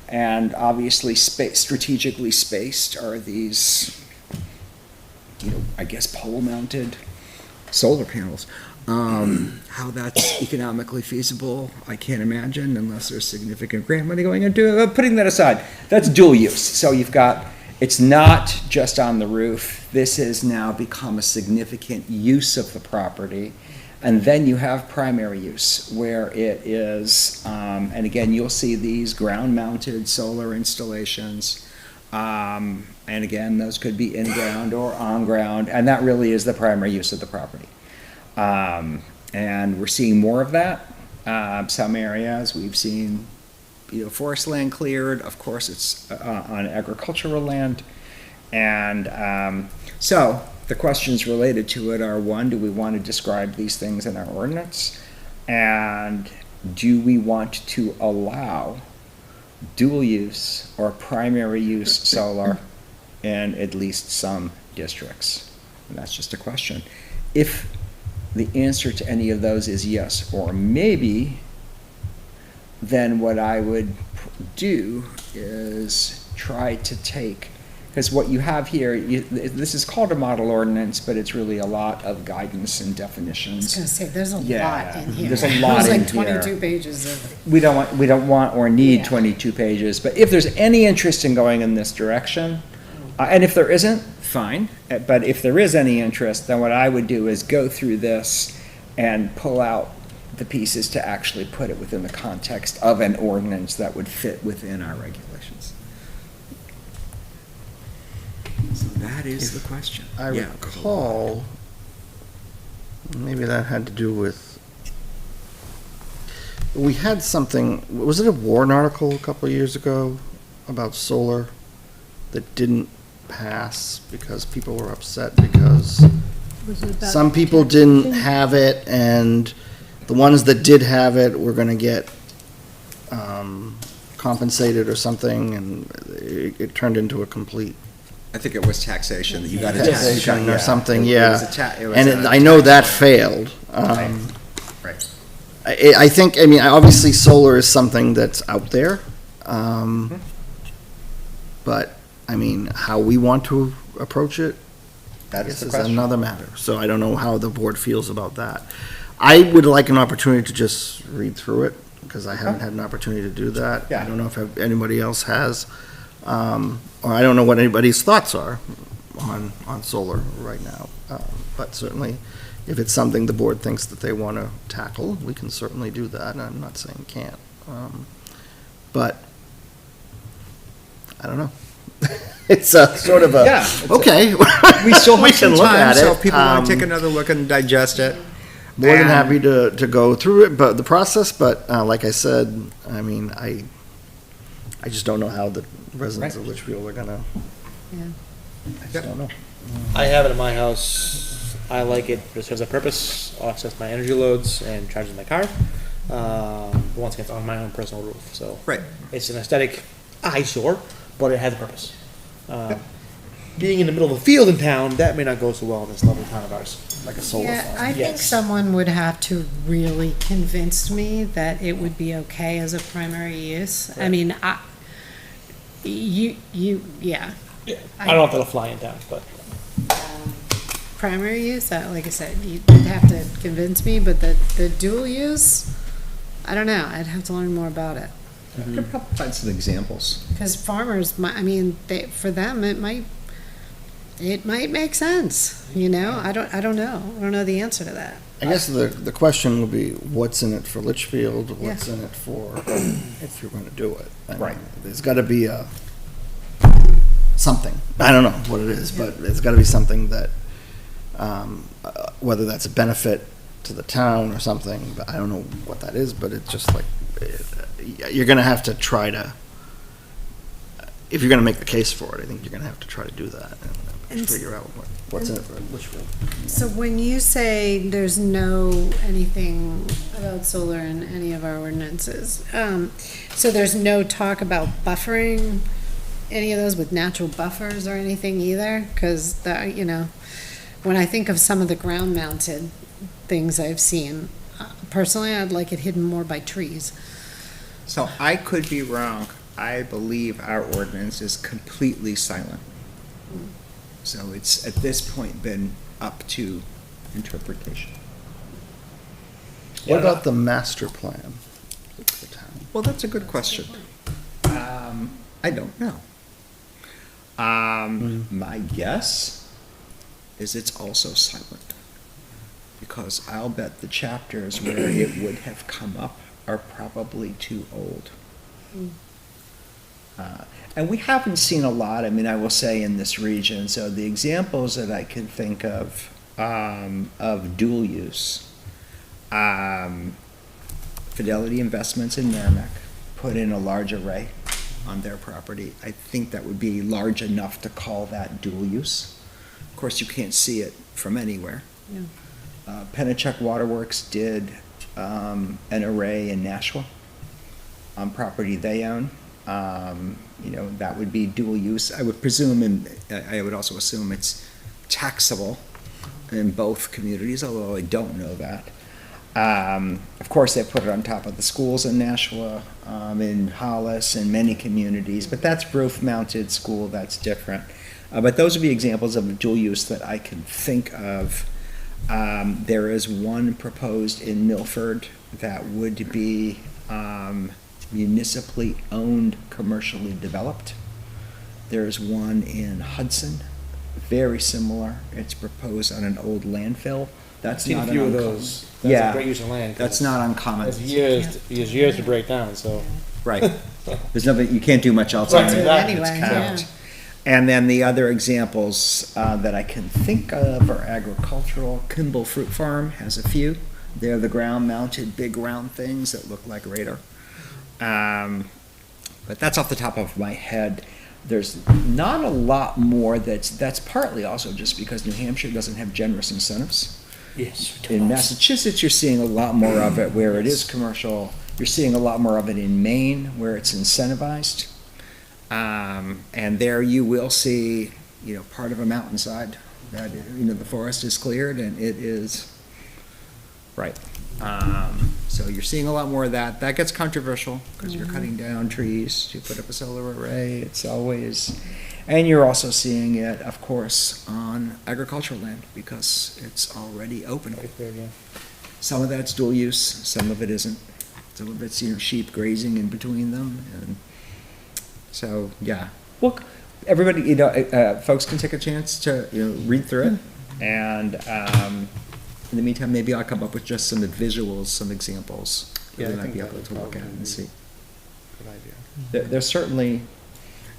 and obviously strategically spaced are these, I guess pole-mounted solar panels. How that's economically feasible, I can't imagine, unless there's significant grant money going into it. Putting that aside, that's dual use. So it's not just on the roof. This has now become a significant use of the property. And then you have primary use, where it is, and again, you'll see these ground-mounted solar installations. And again, those could be in-ground or on-ground, and that really is the primary use of the property. And we're seeing more of that. Some areas we've seen, forest land cleared. Of course, it's on agricultural land. And so the questions related to it are, one, do we want to describe these things in our ordinance? And do we want to allow dual use or primary use solar in at least some districts? And that's just a question. If the answer to any of those is yes, or maybe then what I would do is try to take, because what you have here, this is called a model ordinance, but it's really a lot of guidance and I was definitions. gonna say, there's a Yeah, lot in here. there's a lot There's in like 22 here. pages of, We don't want or need Yeah. 22 pages, but if there's any interest in going in this direction, and if there isn't, fine, but if there is any interest, then what I would do is go through this and pull out the pieces to actually put it within the context of an ordinance that would fit within our regulations. So that is the question. I Yeah. recall, maybe that had to do with, we had something, was it a Warren article a couple of years ago about solar that didn't pass because people were upset because Was it about some people didn't have it and the ones that did have it were gonna get compensated or something, and it turned into a complete I think it was taxation, that you got to taxation or something, It yeah. was a ta- it was And a I know that tax- failed. Right. I think, I mean, obviously, solar is something that's out there. But, I mean, how we want to approach it, That I is guess the is question. another matter. So I don't know how the board feels about that. I would like an opportunity to just read through it, because I haven't had an opportunity to do that. Yeah. I don't know if anybody else has. Or I don't know what anybody's thoughts are on solar right now. But certainly, if it's something the board thinks that they want to tackle, we can certainly do that. And I'm not saying can't. But, I don't know. It's a sort of a, Yeah, it's a- okay. We still We have some can look time, at so it. if people want to take another look and digest it. More than And- happy to go through it, but the process, but like I said, I mean, I just don't know how the residents of Litchfield are gonna. Yeah. I just don't know. I have it in my house. I like it. It serves a purpose, offsets my energy loads and charges my car. Once again, it's on my own personal roof, so. Right. It's an aesthetic eyesore, but it has a purpose. Being in the middle of a field in town, that may not go so well in this lovely town of ours, like a solar Yeah, farm. I think Yes. someone would have to really convince me that it would be okay as a primary use. I mean, yeah. Yeah, I don't know if that'll fly in town, but. Primary use, like I said, you'd have to convince me, but the dual use, I don't know, I'd have to learn more about it. Could probably find some examples. Because farmers, I mean, for them, it might make sense, you know? I don't know. I don't know the answer to that. I guess the question would be, what's in it for Litchfield? What's in it for, if you're gonna do it? I mean, Right. There's gotta be something. I don't know what it is, but it's gotta be something that, whether that's a benefit to the town or something, but I don't know what that is, but it's just like, you're gonna have to try to, if you're gonna make the case for it, I think you're gonna have to try to do that and figure out what's in it for Litchfield. So when you say there's no anything about solar in any of our ordinances, so there's no talk about buffering any of those with natural buffers or anything either? Because that, you know, when I think of some of the ground mounted things I've seen, personally, I'd like it hidden more by trees. So I could be wrong. I believe our ordinance is completely silent. So it's at this point been up to interpretation. What about the master plan for the town? Well, that's a good question. I don't know. My guess is it's also silent. Because I'll bet the chapters where it would have come up are probably too old. And we haven't seen a lot, I mean, I will say, in this region. So the examples that I can think of dual use, Fidelity Investments in Merrimack put in a large array on their property. I think that would be large enough to call that dual use. Of course, you can't see it from anywhere. Yeah. Pennachuck Waterworks did an array in Nashua on property they own. You know, that would be dual use. I would presume, and I would also assume it's taxable in both communities, although I don't know that. Of course, they put it on top of the schools in Nashua, in Hollis, in many communities, but that's roof-mounted school, that's different. But those would be examples of dual use that I can think of. There is one proposed in Milford that would be municipally owned, commercially developed. There's one in Hudson, very similar. It's proposed on an old landfill. That's Seen a not few of an those. That's Yeah. a great use of land. 'cause That's not uncommon. It's years to break down, so. Right. There's nothing, you can't do much else Right, on it. exactly. It's Anyway, capped. And then the other examples that I can think of are agricultural. Kimball Fruit Farm has a few. They're the ground-mounted, big round things that look like radar. But that's off the top of my head. There's not a lot more that's partly also just because New Hampshire doesn't have generous incentives. Yes. In Massachusetts, you're seeing a lot more of it where it is commercial. You're seeing a lot more of it in Maine where it's incentivized. And there you will see, part of a mountainside that, the forest is cleared and it is, right. So you're seeing a lot more of that. That gets controversial because you're cutting down trees to put up a solar array. It's always, and you're also seeing it, of course, on agricultural land because it's already open. Right there, yeah. Some of that's dual use, some of it isn't. Some of it's, sheep grazing in between them, and so, yeah. Look, everybody, folks can take a chance to, read through it, and in the meantime, maybe I'll come up with just some visuals, some examples that Yeah, we I might think be that able would to look at probably and see. Good idea. They're certainly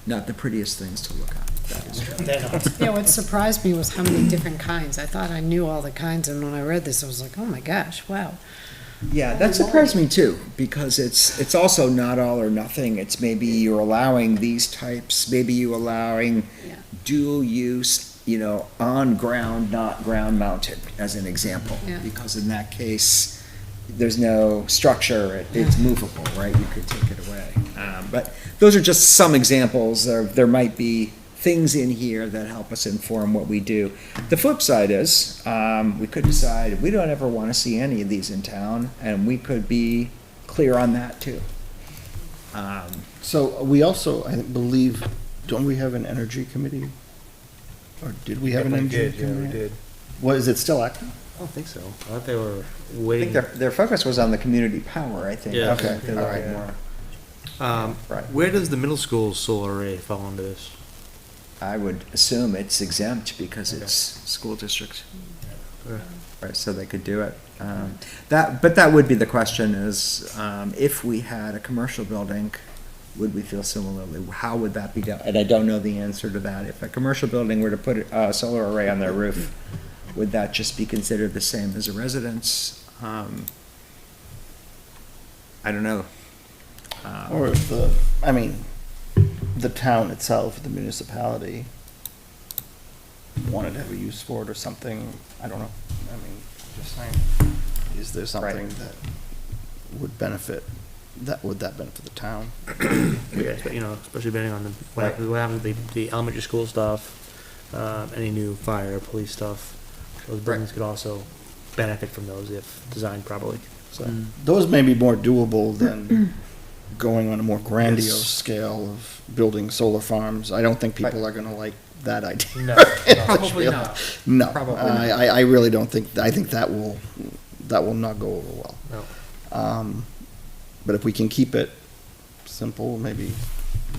not the prettiest things to look at, that is true. They're not. Yeah, what surprised me was how many different kinds. I thought I knew all the kinds, and when I read this, I was like, oh my gosh, wow. Yeah, that surprised me too, because it's also not all or nothing. It's maybe you're allowing these types, maybe you allowing Yeah. dual use, on ground, not ground mounted, as an example. Yeah. Because in that case, there's no structure, it's movable, right? You could take it away. But those are just some examples. There might be things in here that help us inform what we do. The flip side is, we could decide we don't ever want to see any of these in town, and we could be clear on that too. So we also, I believe, don't we have an energy committee? Or did we have an energy committee? Yeah, we did. What, is it still active? I don't think so. I thought they were I waiting. think their focus was on the community power, I think. Yeah. Okay, They're all looking right. more- Right. Where does the middle school solar array fall into this? I would assume it's exempt because it's school district. Okay. Right, so they could do it. But that would be the question is, if we had a commercial building, would we feel similarly? How would that be done? And I don't know the answer to that. If a commercial building were to put a solar array on their roof, would that just be considered the same as a residence? I don't know. Or if the town itself, the municipality, wanted to have a use for it or something, I don't know. I mean, just saying, is there something that would benefit, would that benefit the town? Yeah, especially depending on what happens with the elementary school stuff, any new fire, police stuff. Those buildings could also benefit from those if designed properly, so. Those may be more doable than going on a more grandiose scale of building solar farms. I don't think people are gonna like that idea. No, Probably not. No, Probably not. I really don't think, I think that will not go over well. No. But if we can keep it simple, maybe.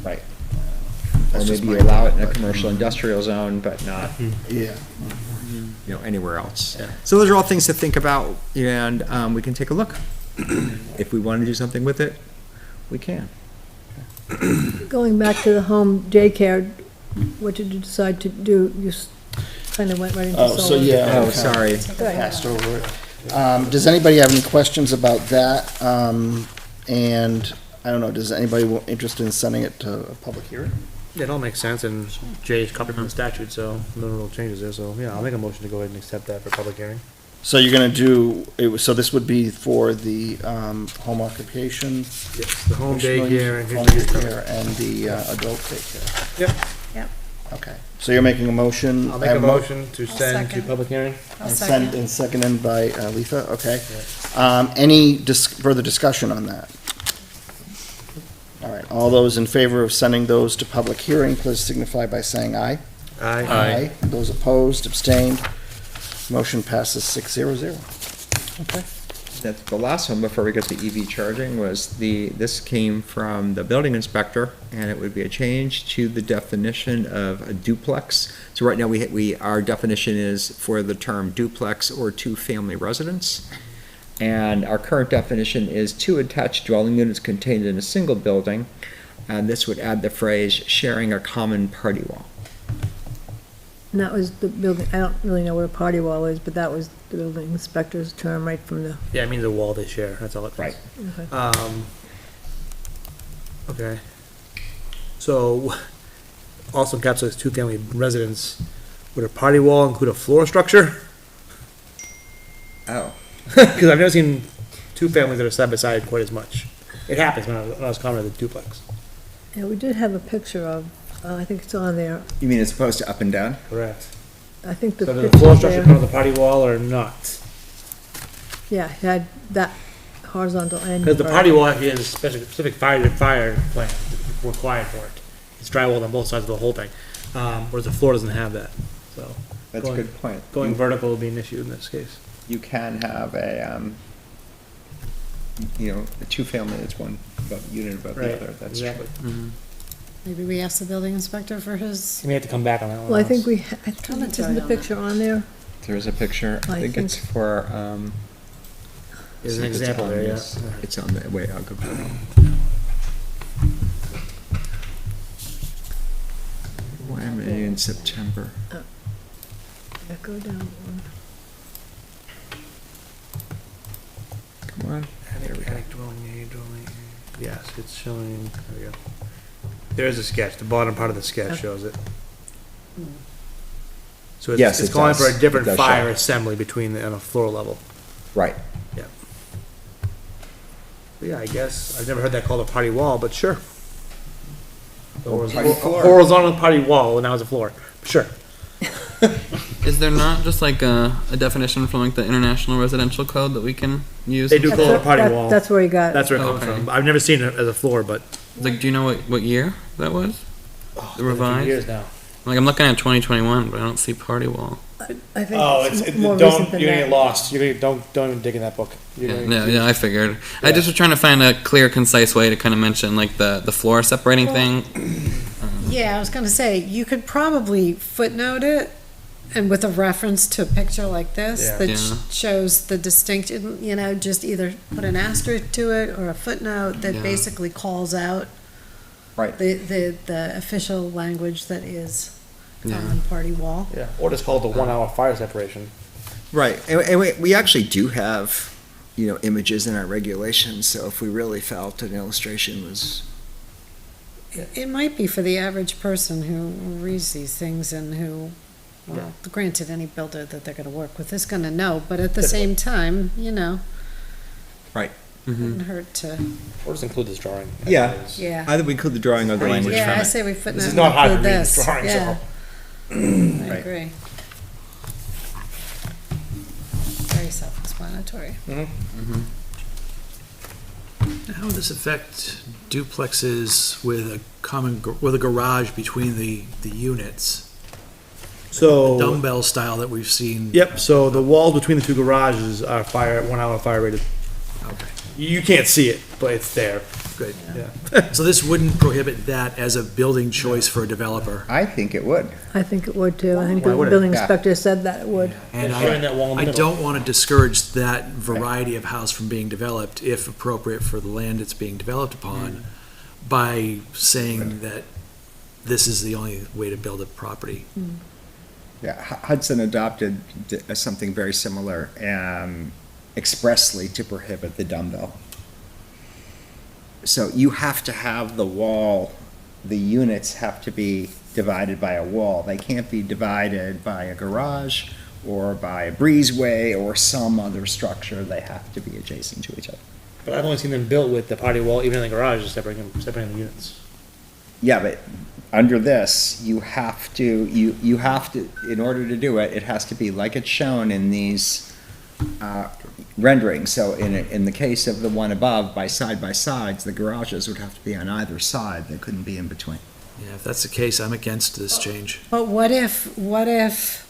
Right. Or That's just maybe my allow it in a thought, but- commercial industrial zone, but not, Yeah. anywhere else. Yeah. So those are all things to think about, and we can take a look. If we want to do something with it, we can. Going back to the home daycare, what did you decide to do? You kind of went right into solar. Oh, so yeah. Oh, okay. sorry. Passed over it. Does anybody have any questions about that? And I don't know, does anybody interested in sending it to a public hearing? It all makes sense, and Jay's copied from the statute, so no real changes there, so, yeah, I'll make a motion to go ahead and accept that for public hearing. So you're gonna do, so this would be for the home occupation? Yes, the home Home daycare and. daycare and the adult daycare. Yep. Yep. Okay, so you're making a motion? I'll I make a have motion to I'll send to second. public hearing. I'll And second. and seconded by Letha, okay. Any further discussion on that? All right, all those in favor of sending those to public hearing, please signify by saying aye. Aye. Those opposed, abstained, motion passes 600. Okay. That's the last one before we get to EV charging was this came from the building inspector, and it would be a change to the definition of a duplex. So right now, our definition is for the term duplex or two-family residence. And our current definition is two attached dwelling units contained in a single building. And this would add the phrase sharing a common party wall. And that was the building, I don't really know what a party wall is, but that was the building inspector's term right from the, Yeah, it means a wall they share, that's all it means. Right. Okay. So, also encapsulates two-family residence. Would a party wall include a floor structure? Oh. Because I've never seen two families that are side by side quite as much. It happens when I was commenting the duplex. yeah, we did have a picture of, I think it's on there. You mean as opposed to up and down? Correct. I think the So does the floor picture's structure there. come on the party wall or not? Yeah, it had that horizontal end. Because the party wall actually has a specific fire plan required for it. It's drywalled on both sides of the whole thing, whereas the floor doesn't have that. So That's a good point. going vertical would be an issue in this case. You can have a two-family that's one unit above the other, that's true. Exactly. Maybe we ask the building inspector for his, You may have to come back on that one. Well, I think Alice. I think, isn't the picture on there? There's a picture, I I think think- it's for, There's an see if it's example on there, yeah. this. It's on the, wait, I'll go back. Why am I in September? Yeah, go down one. Come on. There we go. Attic dwelling, yes, it's showing, there we go. There's a sketch, the bottom part of the sketch shows it. So Yes, it's it calling does. for a different It does fire show. assembly between on a floor level. Right. But yeah, I guess, I've never heard that called a party wall, but sure. Or party floor. Horizontal party wall, and now it's a floor, sure. Is there not just like a definition from like the International Residential Code that we can use? They do That's call it a where- party that- wall. That's where he got, That's where it comes Okay. from. I've never seen it as a floor, but. Like, do you know what year that was? The revised? Years now. Like, I'm looking at 2021, but I don't see party wall. I think Oh, it's more recent than you're gonna get that. lost. You're gonna, don't even dig in that book. You're Yeah, gonna- yeah, I figured. I just was trying to find a clear, concise way to kind of mention like the floor separating thing. yeah, I was gonna say, you could probably footnote it, and with a reference to a picture like this, Yeah. that Yeah. shows the distinction, just either put an asterisk to it or a footnote that Yeah. basically calls out Right. the official language that is Yeah. on party wall. Yeah, or just call it the 1 hour fire separation. Right, and we actually do have, images in our regulations, so if we really felt an illustration was, It might be for the average person who reads these things and who, well, granted, any builder that they're gonna work with is gonna know, but at the same time, right. wouldn't hurt to, Or just include this drawing. Yeah. yeah. Either we include the drawing or the Pretty language easy. from Yeah, I it. say we footnote This is not hard to include read, this this, drawing, so. yeah. I Right. agree. Very self-explanatory. How would this affect duplexes with with a garage between the units? So, Dumbbell style that we've seen. yep, so the walls between the two garages are 1 hour fire rated. Okay, You can't see it, but it's there. good. Yeah. So this wouldn't prohibit that as a building choice for a developer? I think it would. I think it would too. I think Why the would it? building Yeah. inspector said that it would. And Showing that wall in the I middle. don't want to discourage that variety of house from being developed, if appropriate for the land it's being developed upon, by saying that this is the only way to build a property. Yeah, Hudson adopted something very similar, expressly to prohibit the dumbbell. So you have to have the wall, the units have to be divided by a wall. They can't be divided by a garage or by a breezeway or some other structure. They have to be adjacent to each other. But I've only seen them built with the party wall, even in the garage, separating the units. Yeah, but under this, you have to, in order to do it, it has to be like it's shown in these renderings. So in the case of the one above, by sides, the garages would have to be on either side. They couldn't be in between. Yeah, if that's the case, I'm against this change. But what if,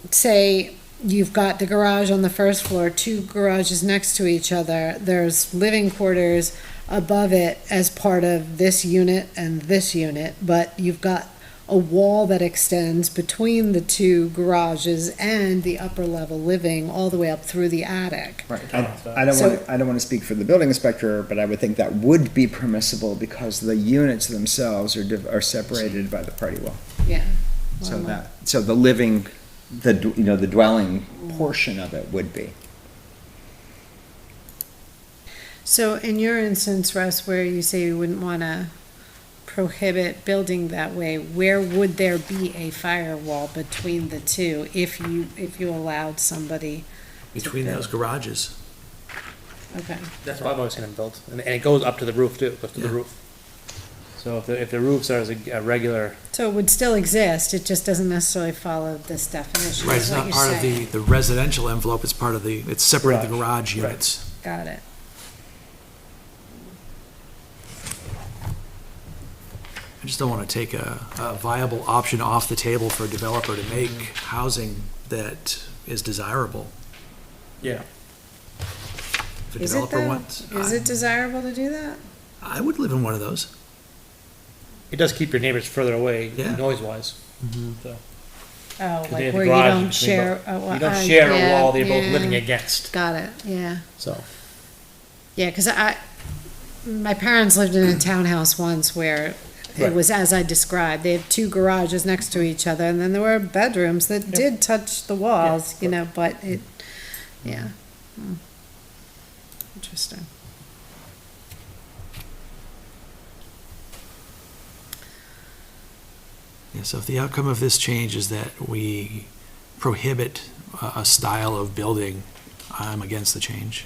say, you've got the garage on the first floor, two garages next to each other, there's living quarters above it as part of this unit and this unit, but you've got a wall that extends between the two garages and the upper level living all the way up through the attic. Right. I don't want to speak for the building inspector, but I would think that would be permissible because the units themselves are separated by the party wall. Yeah. So the living, the dwelling portion of it would be. So in your instance, Russ, where you say you wouldn't want to prohibit building that way, where would there be a firewall between the two if you allowed somebody? Between those garages. Okay. That's what I've always seen them built, and it goes up to the roof too, it goes to the Yeah. roof. So if the roofs are a regular, So it would still exist, it just doesn't necessarily follow this definition, Right, is it's what not you're part of saying. the residential envelope, it's part of it's separate the Garage, garage right. units. Got it. I just don't want to take a viable option off the table for a developer to make housing that is desirable. yeah. If a Is it developer though? wants, Is it desirable to do that? I would live in one of those. It does keep your neighbors further away, Yeah. noise-wise. So, Oh, they like have the where you garage don't between share. you don't share a yeah, wall that you're both yeah. living against, Got it, yeah. so. Yeah, because my parents lived in a townhouse once where it Right. was as I described. They had two garages next to each other, and then there were bedrooms that did touch the walls, you know, but it, yeah. Hmm. Interesting. Yeah, so if the outcome of this change is that we prohibit a style of building, I'm against the change.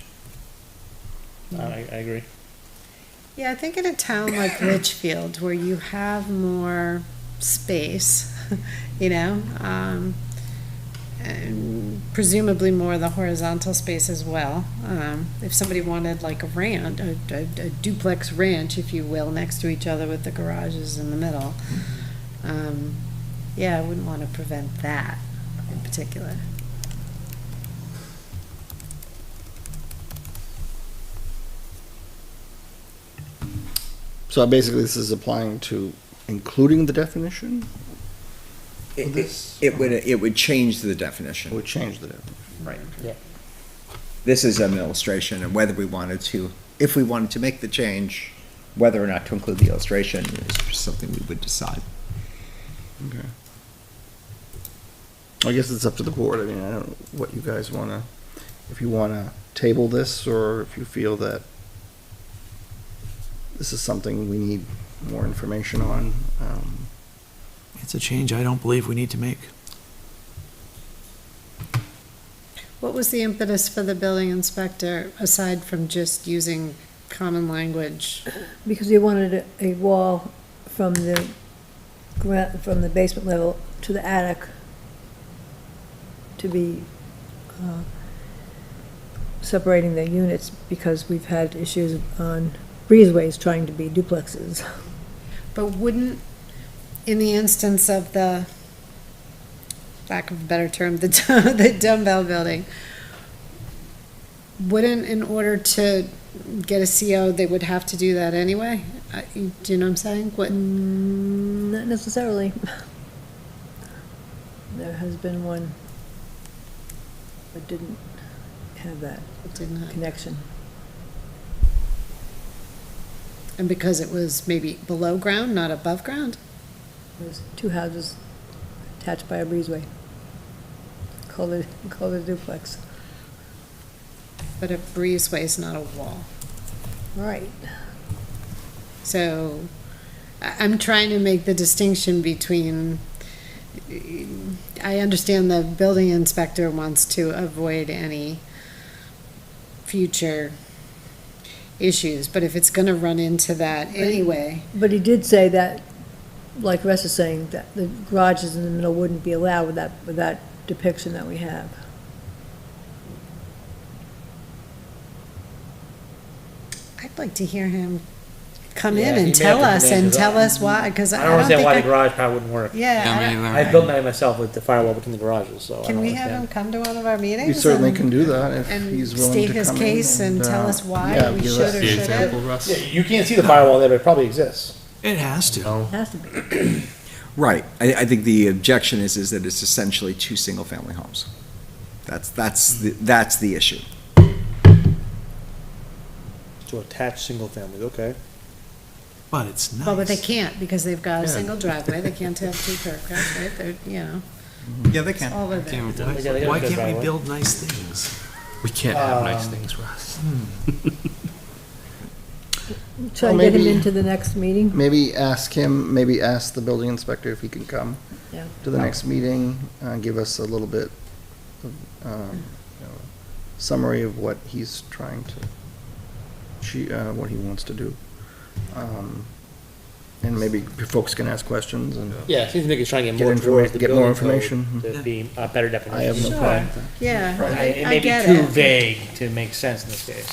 I agree. Yeah, I think in a town like Litchfield, where you have more space, you know, and presumably more of the horizontal space as well. If somebody wanted like a ranch, a duplex ranch, if you will, next to each other with the garages in the middle, yeah, I wouldn't want to prevent that in particular. So basically, this is applying to including the definition? It would change the definition. It would change the definition. Right. Yeah. This is an illustration, and whether we wanted to, if we wanted to make the change, whether or not to include the illustration is just something we would decide. Okay. I guess it's up to the board. I mean, I don't know what you guys want to, if you want to table this, or if you feel that this is something we need more information on. It's a change I don't believe we need to make. What was the impetus for the building inspector, aside from just using common language? Because he wanted a wall from the basement level to the attic to be separating the units, because we've had issues on breezeways trying to be duplexes. But wouldn't, in the instance of the, lack of a better term, the dumbbell building, wouldn't, in order to get a CO, they would have to do that anyway? Do you know what I'm saying? What? Not necessarily. There has been one that didn't have that It didn't have. connection. And because it was maybe below ground, not above ground? There's two houses attached by a breezeway. Call it a duplex. But a breezeway is not a wall. Right. So I'm trying to make the distinction between, I understand the building inspector wants to avoid any future issues, but if it's gonna run into that anyway. But he did say that like Russ is saying, that the garages in the middle wouldn't be allowed with that depiction that we have. I'd like to hear him come Yeah, in he and may tell have us to and answer tell that. us why, because I I don't don't understand why the think, garage probably wouldn't work. yeah, Yeah, I me don't- either. I built mine myself with the firewall between the garages, so I can don't we have him understand. come to one of our meetings? We certainly and- can do that if and he's willing to state come his in case and tell us why yeah, we give should us or The shouldn't. example, Russ? Yeah, you can't see the firewall there, but it probably exists. It has to. No. Has to be. Right. I think the objection is that it's essentially two single-family homes. That's the issue. To attach single families, okay. But it's nice. Well, but they can't because they've got a Yeah. single driveway. They can't have two curb cuts, right? They're, you know, Yeah, they can. all of it. Damn it. Yeah, they got Why a good can't we driveway. build nice things? We can't have nice things, Russ. Try Well, and get him maybe- into the next meeting. Maybe ask the building inspector if he can come Yeah. to the next meeting, give us a little bit of, summary of what he's trying to, what he wants to do. And maybe folks can ask questions and Yeah, it seems to me he's trying to Get get more towards the get more building code information. to be a better definition. I have no Sure. problem with that. Yeah, It I may be get too it. vague to make sense in this case.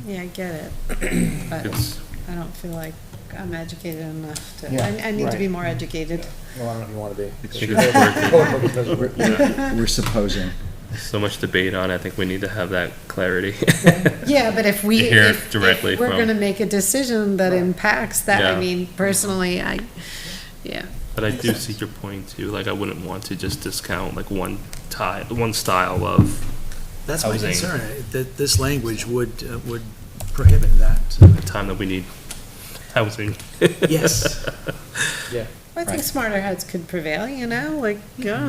Yeah, I get it. But It's- I don't feel like I'm educated enough to, Yeah, I need to right. be more educated. Well, I don't know if you want to be. I think it's working. We're supposing. So much debate on it. I think we need to have that clarity. Yeah, but if we, You hear if directly we're from- gonna make a decision that impacts that, I Yeah. mean, personally, yeah. But I do see your point too. Like, I wouldn't want to just discount like one style of That's my Housing. concern, that this language would prohibit that. the time that we need housing. Yes. Yeah. I think smarter heads could prevail, you know, like,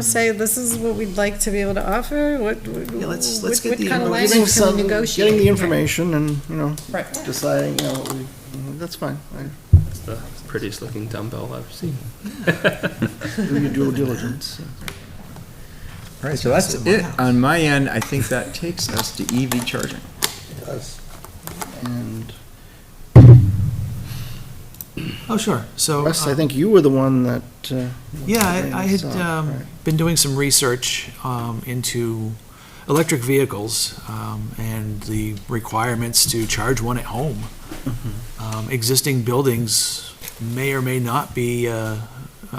say, this is what we'd like to be able to offer, what let's what get the kind of information. language can we negotiate? Getting the information and, Right. deciding, what we, that's fine. It's the prettiest looking dumbbell I've ever seen. Do your due diligence. All right, so that's it on my end. I think that takes us to EV charging. It does. And Oh, sure. So. Russ, I think you were the one that, Yeah, I had Right. been doing some research into electric vehicles and the requirements to charge one at home. Existing buildings may or may not be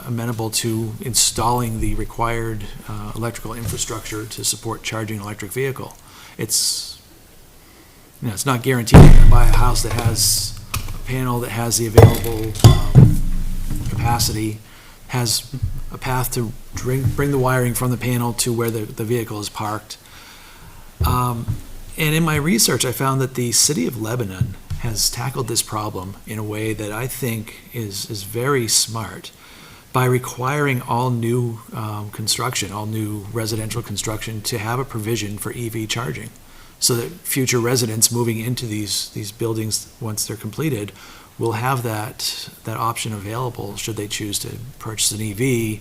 amenable to installing the required electrical infrastructure to support charging an electric vehicle. It's not guaranteed you're going to buy a house that has a panel that has the available capacity, has a path to bring the wiring from the panel to where the vehicle is parked. And in my research, I found that the city of Lebanon has tackled this problem in a way that I think is very smart by requiring all new construction, all new residential construction, to have a provision for EV charging, so that future residents moving into these buildings, once they're completed, will have that option available. Should they choose to purchase an EV,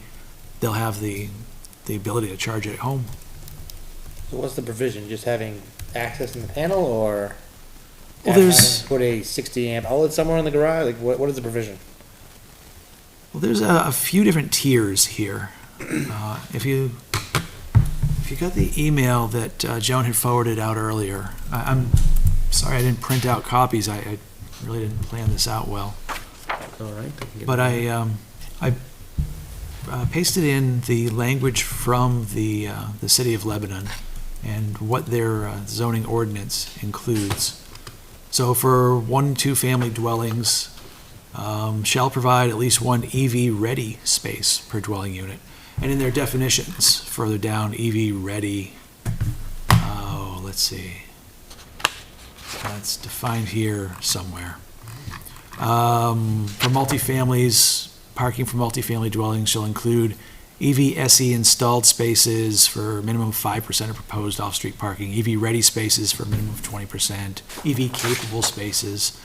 they'll have the ability to charge it at home. So what's the provision? Just having access in the panel, or Well, having there's- to put a 60 amp outlet somewhere in the garage? Like, what is the provision? Well, there's a few different tiers here. If you got the email that Joan had forwarded out earlier, I'm sorry I didn't print out copies. I really didn't plan this out well. All right. But I pasted in the language from the city of Lebanon and what their zoning ordinance includes. So for 1 and 2 family dwellings, shall provide at least one EV-ready space per dwelling unit. And in their definitions, further down, EV-ready, let's see. That's defined here somewhere. For multifamilies, parking for multifamily dwellings shall include EV-SE installed spaces for a minimum of 5% of proposed off-street parking, EV-ready spaces for a minimum of 20%, EV-capable spaces.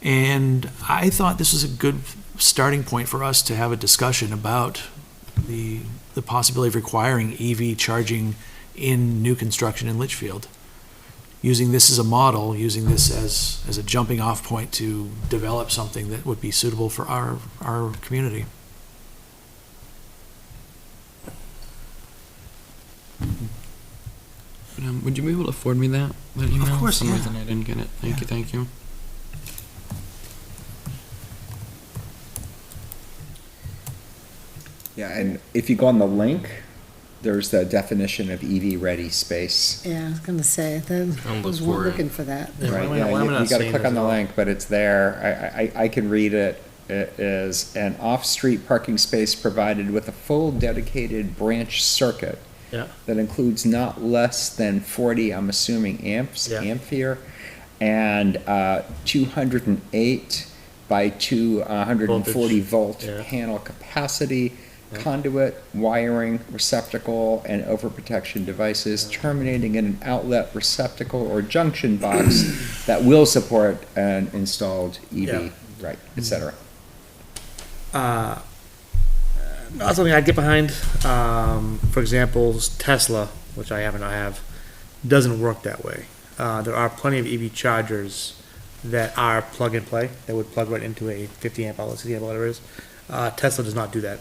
And I thought this was a good starting point for us to have a discussion about the possibility of requiring EV charging in new construction in Litchfield. using this as a model, using this as a jumping off point to develop something that would be suitable for our community. Would you be able to forward me that email? Of course, For some yeah. reason I didn't get it. Thank you, thank you. Yeah, and if you go on the link, there's the definition of EV-ready space. Yeah, I was gonna say, that, I look was for it. looking for that. Yeah, Right, why yeah, am I not you gotta seeing click this on the at all? link, but it's there. I can read it. It is an off-street parking space provided with a full dedicated branch circuit Yeah. that includes not less than 40, I'm assuming Yeah. ampere, and 208 by 240 volt Yeah. panel capacity, Yeah. conduit, wiring, receptacle, and overprotection devices terminating in an outlet receptacle or junction box that will support an installed EV, right, et cetera. Not something I'd get behind. For example, Tesla, which I happen to have, doesn't work that way. There are plenty of EV chargers that are plug and play, that would plug right into a 50 amp outlet, 60 amp, whatever it is. Tesla does not do that.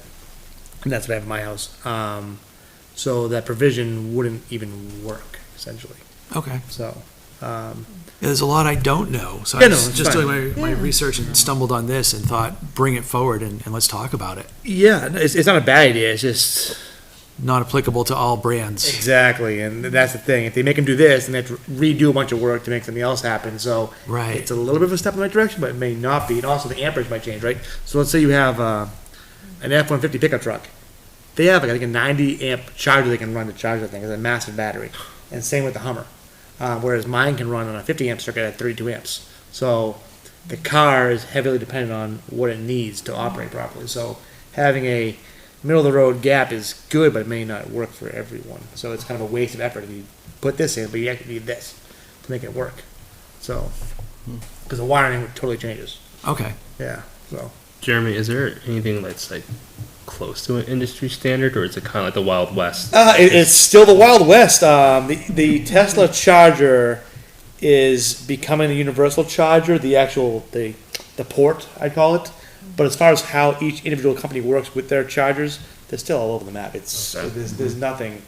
And that's what I have in my house. So that provision wouldn't even work, essentially. Okay. So, There's a lot I don't know, so Yeah, I no, was it's just fine. doing my research and stumbled on this and thought, bring it forward and let's talk about it. yeah, it's not a bad idea. It's just. Not applicable to all brands. Exactly, and that's the thing. If they make them do this, then they have to redo a bunch of work to make something else happen. So Right. it's a little bit of a step in the right direction, but it may not be. And also the amperage might change, right? So let's say you have an F-150 pickup truck. They have like I think a 90 amp charger they can run to charge that thing. It's a massive battery, and same with the Hummer. Whereas mine can run on a 50 amp circuit at 32 amps. So the car is heavily dependent on what it needs to operate properly. So having a middle of the road gap is good, but it may not work for everyone. So it's kind of a waste of effort if you put this in, but you actually need this to make it work. So, because the wiring totally changes. Okay. Yeah. So Jeremy, is there anything that's like close to an industry standard, or is it kind of like the Wild West? it's still the Wild West. The Tesla charger is becoming the universal charger, the actual the port I'd call it. But as far as how each individual company works with their chargers, they're still all over the map. It's there's nothing.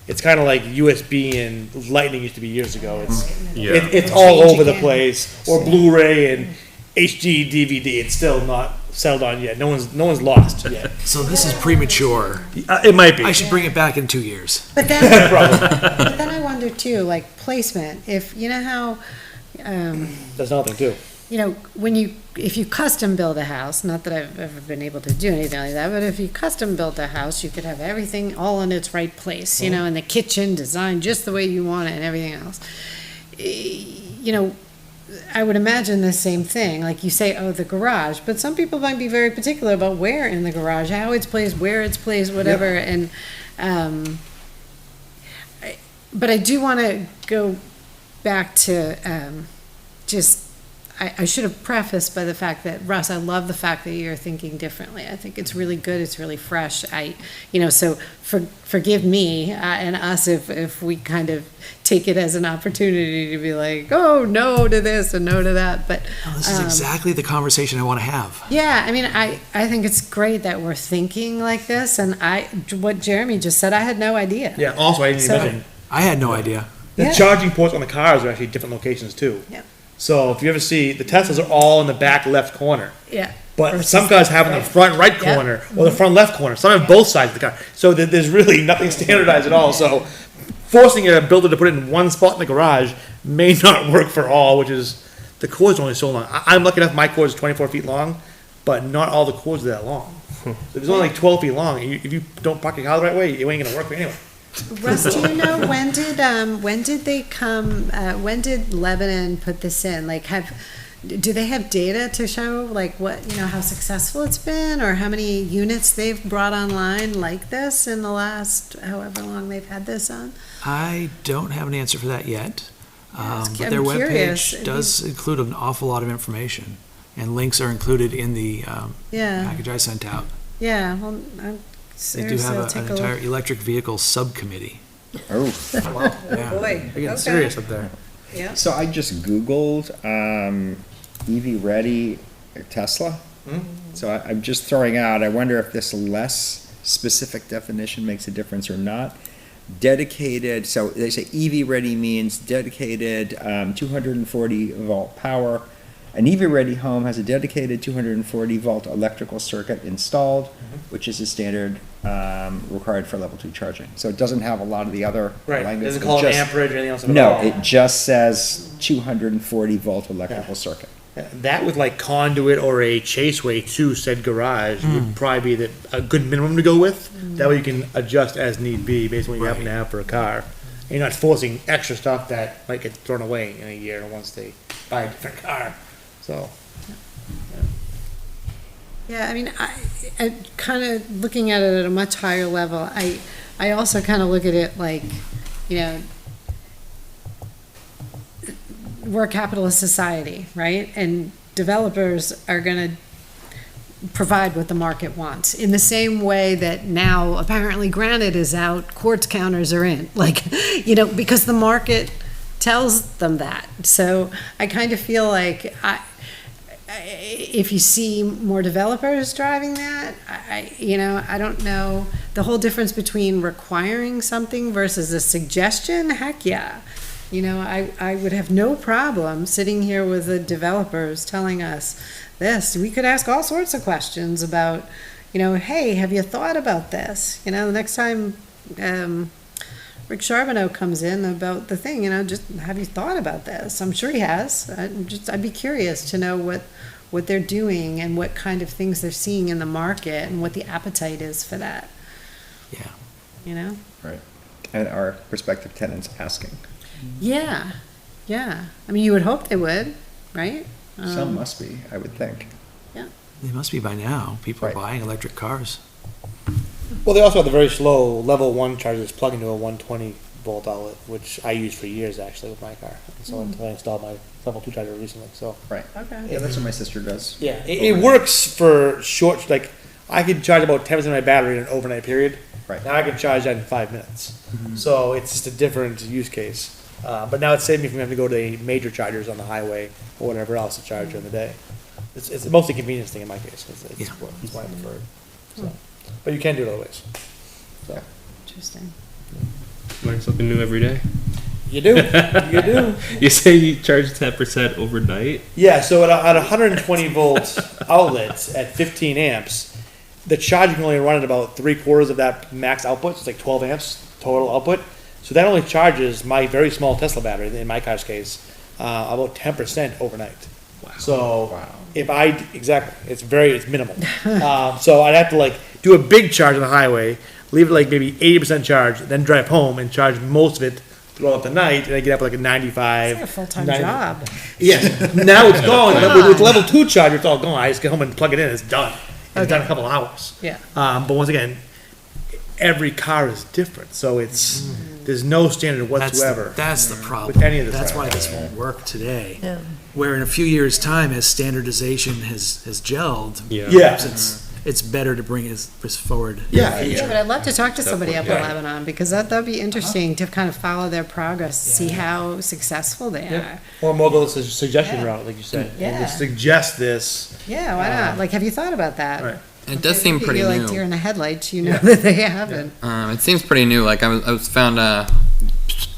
It's kind of like USB and Lightning used to be years ago. It's all Change over the again. place. Or Blu-ray and HD DVD. It's still not settled on yet. No one's lost yet. So this is premature. It might be. I should bring it back in 2 years. But then, but then I wonder too, like placement, if, you know how, That's another thing too. you know, if you custom build a house, not that I've ever been able to do anything like that, but if you custom build a house, you could have everything all in its right place, you know, in the kitchen designed just the way you want it and everything else. You know, I would imagine the same thing, like you say, oh, the garage, but some people might be very particular about where in the garage, how it's placed, where it's placed, whatever, and, but I do want to go back to, I should have prefaced by the fact that, Russ, I love the fact that you're thinking differently. I think it's really good, it's really fresh. So forgive me and us if we kind of take it as an opportunity to be like, oh, no to this and no to that, but. Well, this is exactly the conversation I want to have. Yeah, I mean, I think it's great that we're thinking like this, and what Jeremy just said, I had no idea. Yeah. Also, I didn't So- mention I had no idea. the Yeah. charging ports on the cars are actually different locations too. Yeah. So if you ever see the Teslas are all in the back left corner. Yeah. But Versus- some cars have in the front right Yeah. corner or the front left corner. Some have both sides of the car. So there's really nothing standardized at all. So forcing a builder to put it in one spot in the garage may not work for all, which is the cord's only so long. I'm lucky enough my cord is 24 feet long, but not all the cords are that long. So if it's only like 12 feet long, if you don't park your car the right way, it ain't gonna work anyway. Russ, do you know when did they come? When did Lebanon put this in? Like, do they have data to show like what, you know, how successful it's been, or how many units they've brought online like this in the last however long they've had this on? I don't have an answer for that yet. I'm But their curious. webpage does include an awful lot of information, and links are included in the Yeah, package I sent out. yeah. Well, I'm They do seriously, have I'll an take a entire look. electric vehicle subcommittee. Oh, Yeah. They're Boy, getting okay. serious up there. Yeah. So I just Googled EV ready Tesla. So I'm just throwing out, I wonder if this less specific definition makes a difference or not. Dedicated, so they say EV ready means dedicated 240 volt power. An EV ready home has a dedicated 240 volt electrical circuit installed, which is a standard required for level 2 charging. So it doesn't have a lot of the other Right, language. doesn't It call it just- amperage or anything else at No, all. it just says 240 volt electrical circuit. That with like conduit or a chaseway to said garage would probably be a good minimum to go with. That way you can adjust as need be based on what you happen to have for a car. And you're not forcing extra stuff that might get thrown away in a year once they buy a different car. So, Yeah, I mean, I kind of looking at it at a much higher level, I also kind of look at it like, you know, we're a capitalist society, right? And developers are going to provide what the market wants. In the same way that now apparently Granite is out, quartz counters are in. Like, you know, because the market tells them that. So I kind of feel like if you see more developers driving that, I don't know the whole difference between requiring something versus a suggestion. Heck yeah. You know, I would have no problem sitting here with the developers telling us this. We could ask all sorts of questions about, you know, hey, have you thought about this? You know, the next time Rick Charbonneau comes in about the thing, you know, just have you thought about this? I'm sure he has. I'd be curious to know what they're doing and what kind of things they're seeing in the market and what the appetite is for that. Yeah. You know? Right. And our prospective tenants asking. Yeah. Yeah. I mean, you would hope they would, right? Some must be, I would think. They must be by now. People Right. are buying electric cars. well, they also have the very slow level 1 charger that's plugged into a 120 volt outlet, which I used for years actually with my car. So until I installed my level 2 charger recently. So Right. Okay. Yeah, that's what my sister does. yeah, it works for short. Like I could charge about 10% of my battery in an overnight period. Right. Now I can charge that in 5 minutes. So it's just a different use case. But now it's saved me from having to go to the major chargers on the highway or whatever else to charge during the day. It's mostly a convenience thing in my case. It's Yeah. what I prefer. So, but you can do it other ways. So Interesting. Learn something new every day. you do, you do. You say you charge 10% overnight. Yeah. So at 120 volt outlets at 15 amps, the charger can only run at about 3/4 of that max output. So it's like 12 amps total output. So that only charges my very small Tesla battery, in my car's case, about 10% overnight. Wow. So if it's minimal. So I'd have to like do a big charge on the highway, leave it like maybe 80% charge, then drive home and charge most of it throughout the night, and I get up like a 95. It's like a full-time 90. job. Yes. Now it's gone. With level 2 charger, it's all gone. I just get home and plug it in. It's done. It's done in a couple hours. Yeah. But once again, every car is different, so there's no standard whatsoever. That's the problem. With any of this That's stuff. why this won't work today. Yeah. Where in a few years' time, as standardization has gelled, Yeah. Yeah. it's better to bring this forward. Yeah. Yeah, but I'd love to talk to somebody up in Definitely. Lebanon because that'd be interesting to kind of follow their progress, see how successful they are. Or more go the suggestion Yeah. route, like you said. Yeah. We'll suggest this. Yeah, why not? Like, have you thought about that? Right. It does seem pretty You're new. like deer in the headlights, you know that they haven't. It seems pretty new. Like I was found a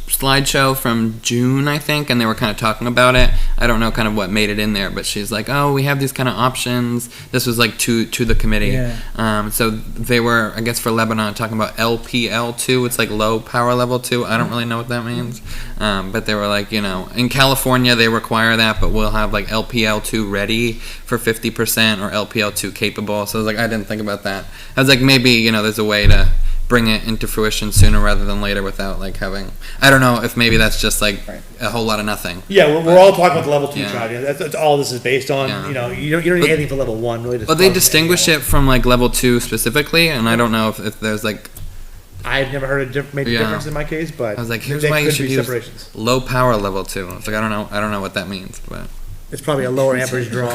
slideshow from June, I think, and they were kind of talking about it. I don't know kind of what made it in there, but she's like, "Oh, we have these kind of options." This was like to the committee. Yeah. So they were, I guess, for Lebanon talking about LPL2. It's like low power level 2. I don't really know what that means, but they were like, you know, in California they require that, but we'll have like LPL2 ready for 50% or LPL2 capable. So I was like, I didn't think about that. I was like, maybe, you know, there's a way to bring it into fruition sooner rather than later without like having, I don't know if maybe that's just like a whole lot of nothing. Yeah, we're all talking about the level 2 Yeah. charging. That's all this is based on. Yeah. You know, you don't need anything for level 1, really. Just But they plug distinguish it from like level 2 specifically, and I don't know if there's like, I've never heard a major Yeah. difference in my case, but I was like, here's there why you could should be use separations. low power level 2. It's like, I don't know what that means, but It's probably a lower amperage draw.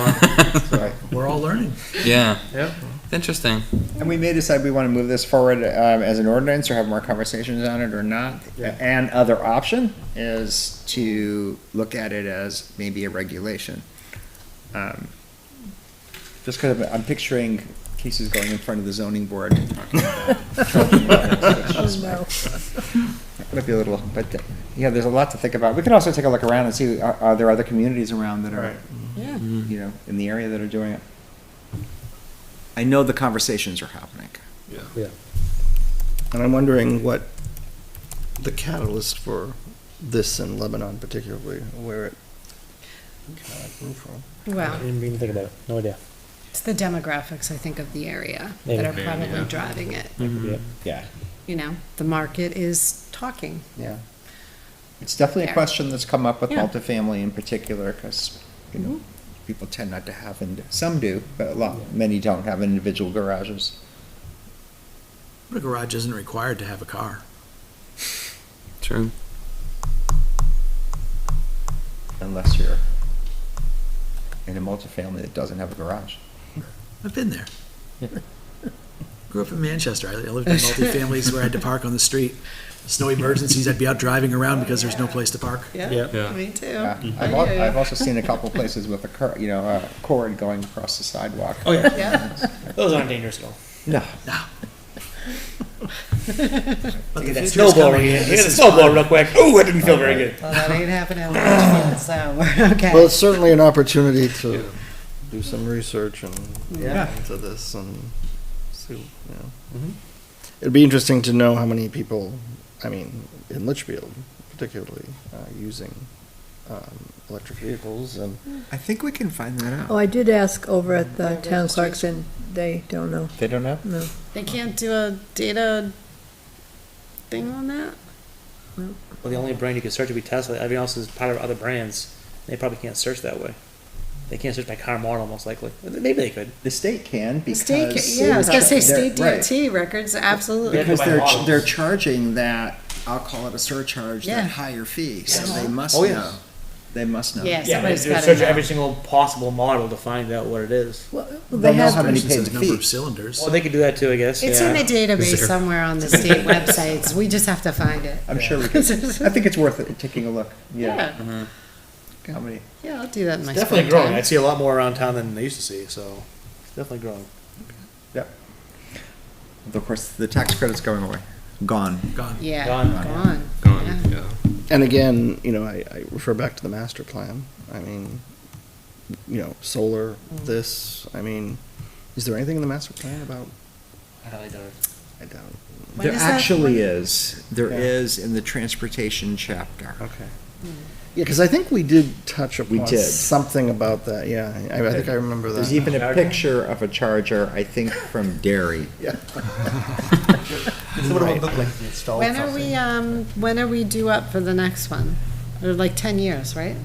Right. We're all learning. yeah. Yeah. Interesting. And we may decide we want to move this forward as an ordinance or have more conversations on it or not. And other option is to look at it as maybe a regulation. Just because I'm picturing cases going in front of the zoning board. and talking about Oh, no. Might be a little, but yeah, there's a lot to think about. We can also take a look around and see, are there other communities around that are, Yeah. you know, in the area that are doing it? I know the conversations are happening. And I'm wondering what the catalyst for this in Lebanon particularly, where it grew from. Well, I didn't even think about it. No idea. it's the demographics, I think, of the area Maybe. that are probably driving it. Yeah. Yeah. You know, the market is talking. Yeah. It's definitely a There. question that's come up with Yeah. multifamily in particular, because, you know, people tend not to have, and some do, but many don't have individual garages. But a garage isn't required to have a car. True. Unless you're in a multifamily that doesn't have a garage. I've been there. Grew up in Manchester. I lived in multi-families where I had to park on the street. Snow emergencies, I'd be out driving around because there's no place to park. Yeah. Me too. Yeah. I I've hear you. I've also seen a couple places with a cord going across the sidewalk. Oh, yeah. Yeah. Those aren't dangerous at all. No. But the Get that future's snowball coming. real This is snowball real quick. Ooh, that didn't feel very good. Well, that ain't happening in Litchfield, so we're okay. Well, it's certainly an opportunity to do some research and Yeah. into this and see, you know. It'd be interesting to know how many people, I mean, in Litchfield particularly, using electric vehicles and. I think we can find that out. Oh, I did ask over at the town clerks, and they don't know, They don't know? no. They can't do a data thing on that? Well, the only brand you can search would be Tesla. Everything else is part of other brands. They probably can't search that way. They can't search by car model, most likely. Maybe they could. The state can The because. state, yeah, I was gonna say state Right. DOT records, absolutely. Yeah. Because By they're, models. they're charging that, I'll call it a surcharge, Yeah. that higher fee, so Yeah. they must Oh, yes. know. They must know. Yeah, Yeah, somebody's they gotta search know. every single possible model to find out what it is. Well, They'll they know how have, many It paid says the number fee. of cylinders. Well, they could do that too, I guess. It's yeah. in a database there- somewhere on the state websites. We just have to find it. I'm sure we can, I think it's worth it, taking a look, yeah. Yeah, How many? yeah, I'll do that in my Definitely spare growing. time. I see a lot more around town than they used to see, so it's definitely growing. Yep. Of course, the tax credit's going away, gone. Gone. Yeah, Gone. gone. Gone. Yeah. Yeah. And again, you know, I refer back to the master plan. I mean, you know, solar, this, I mean, is there anything in the master plan about, I highly doubt it. I doubt it. When There is that? actually is, there Yeah. is in the transportation chapter. Okay. Yeah, because I think we did touch upon We did. something about that, yeah. I think I remember that. There's even a Charger? picture of a charger, I think, from Derry. Yeah. So what it would look like if you installed When are we due up for the next one? Or like 10 years, right?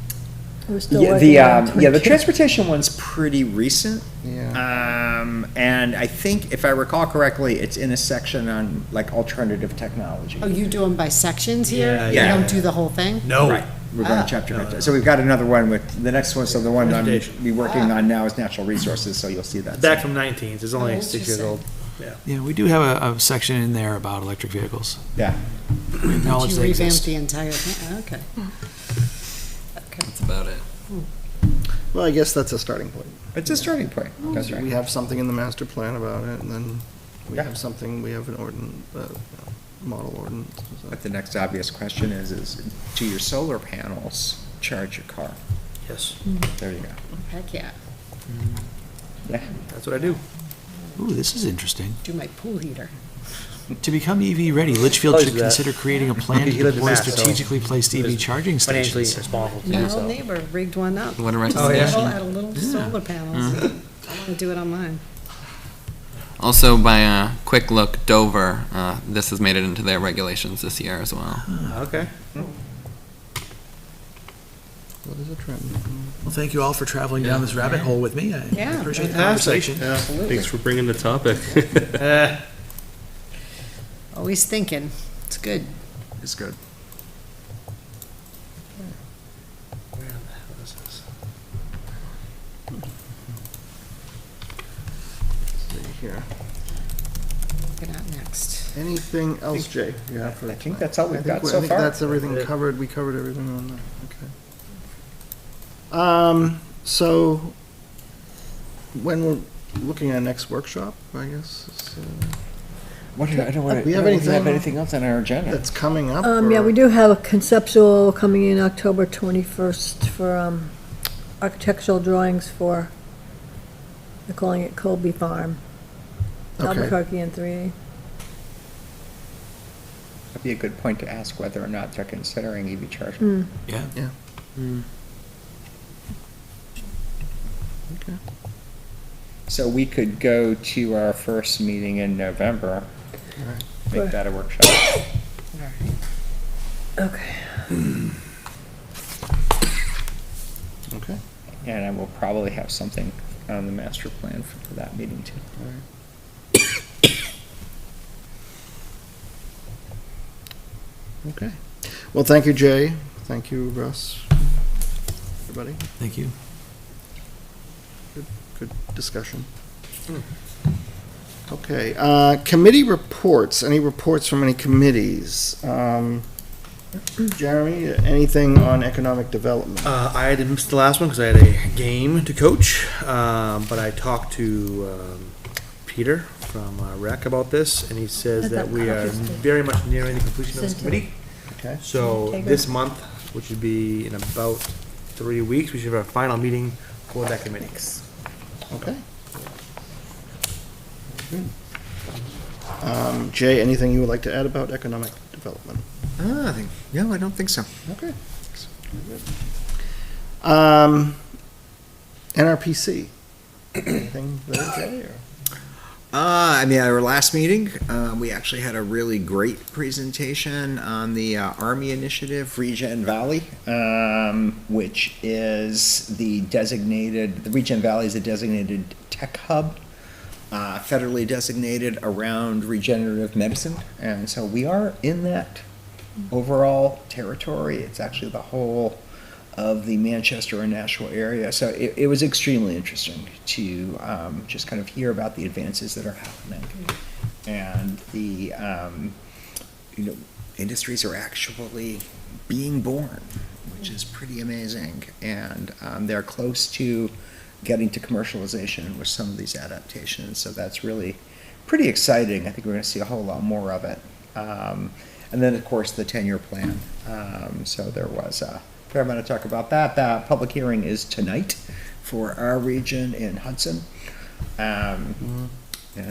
we're still Yeah, working on the 20. transportation one's pretty recent. Yeah. And I think, if I recall correctly, it's in a section on like alternative technology. Oh, you do them by sections here? Yeah, You yeah. don't do the whole thing? No. Right, we're going Ah. chapter by chapter. So we've got another one with, the next one, so the one I'm Transportation. be working on now is natural resources, so you'll see that. Back from 19s. It's only Oh, 6 years old. Yeah, we do have a section in there about electric vehicles. Yeah. We acknowledge You they revamp exist. the entire thing, okay. Okay. That's about it. Well, I guess that's a starting point. It's a starting point, that's We right. have something in the master plan about it, and then we Yeah. have something, we have an model ordinance. so. But the next obvious question is do your solar panels charge your car? Yes. There you go. Heck yeah. Yeah. That's what I do. Ooh, this is interesting. Do my pool heater. To become EV ready, Litchfield Oh, should is that- consider creating a plan He to lived in deploy Mass, so strategically placed EV he's charging Financially stations. responsible for My old yourself. neighbor rigged one up. What a yeah. recommendation. Had a little solar panels. I want to do it on mine. Also, by a quick look, Dover, this has made it into their regulations this year as well. Okay. What is a trend? Well, thank you all for traveling down this rabbit hole with me. I Yeah, appreciate the fantastic. conversation. Thanks for bringing the topic. Always thinking. It's good. It's good. Where the hell is this? See here. Anything else, Jay? You have for I think tonight? that's all we've I think got we- so I think far. that's everything covered. We covered everything on that. Okay. So when we're looking at next workshop, I guess, What, I don't We have anything- anything else on our agenda. that's coming up? Yeah, or- we do have a conceptual coming in October 21st for architectural drawings for, they're calling it Colby Farm, Okay. Albuquerque and 3A. That'd be a good point to ask whether or not they're considering EV charging. Hmm. Yeah. Yeah. Okay. So we could go to our first meeting in November, Alright. make that a workshop. Okay. Okay. And I will probably have something on the master plan for that meeting too. Okay. Well, thank you, Jay. Thank you, Russ. Everybody, Thank you. good discussion. Okay, committee reports. Any reports from any committees? Jeremy, anything on economic development? I had missed the last one because I had a game to coach, but I talked to Peter from Rec about this, and he says I've that got we are copies, too. very much nearing the completion of this Sent him. committee. Okay. So Okay, good. this month, which would be in about 3 weeks, we should have our final meeting for that committee. Okay. Good. Jay, anything you would like to add about economic development? I think, no, I don't think so. Okay. NRPC. Anything there, Jay? Or? I mean, at our last meeting, we actually had a really great presentation on the Army Initiative Regen Valley, which is the Regen Valley is a designated tech hub, federally designated around regenerative medicine. And so we are in that overall territory. It's actually the whole of the Manchester and Nashua area. So it was extremely interesting to just kind of hear about the advances that are happening. And the, industries are actually being born, which is pretty amazing. And they're close to getting to commercialization with some of these adaptations. So that's really pretty exciting. I think we're going to see a whole lot more of it. And then, of course, the 10-year plan. So there was a fair amount of talk about that. The public hearing is tonight for our region in Hudson. And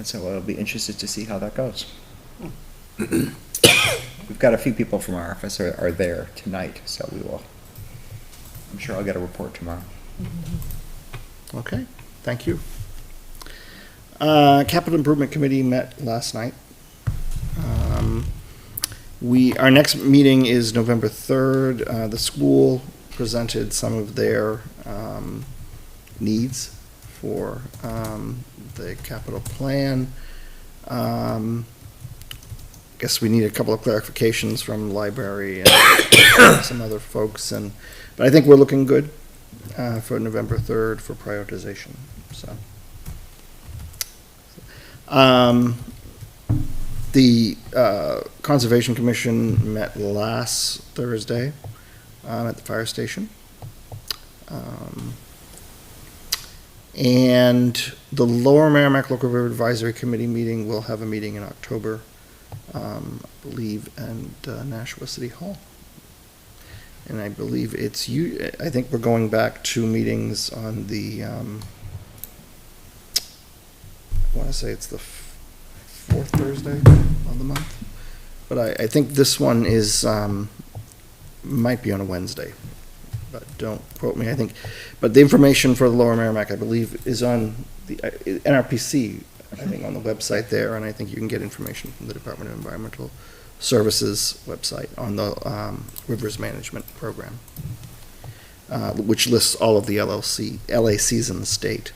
so I'll be interested to see how that goes. We've got a few people from our office are there tonight, so I'm sure I'll get a report tomorrow. Okay, thank you. Capital Improvement Committee met last night. Our next meeting is November 3rd. The school presented some of their needs for the capital plan. Guess we need a couple of clarifications from the library and some other folks, but I think we're looking good for November 3rd for prioritization, so. The Conservation Commission met last Thursday at the fire station. And the Lower Merrimack Local River Advisory Committee meeting will have a meeting in October, I believe, in Nashua City Hall. And I believe I think we're going back to meetings on the, I want to say it's the fourth Thursday of the month. But I think this one might be on a Wednesday, but don't quote me, but the information for the Lower Merrimack, I believe, is on the NRPC, I think, on the website there, and I think you can get information from the Department of Environmental Services website on the Rivers Management Program, which lists all of the LACs in the state.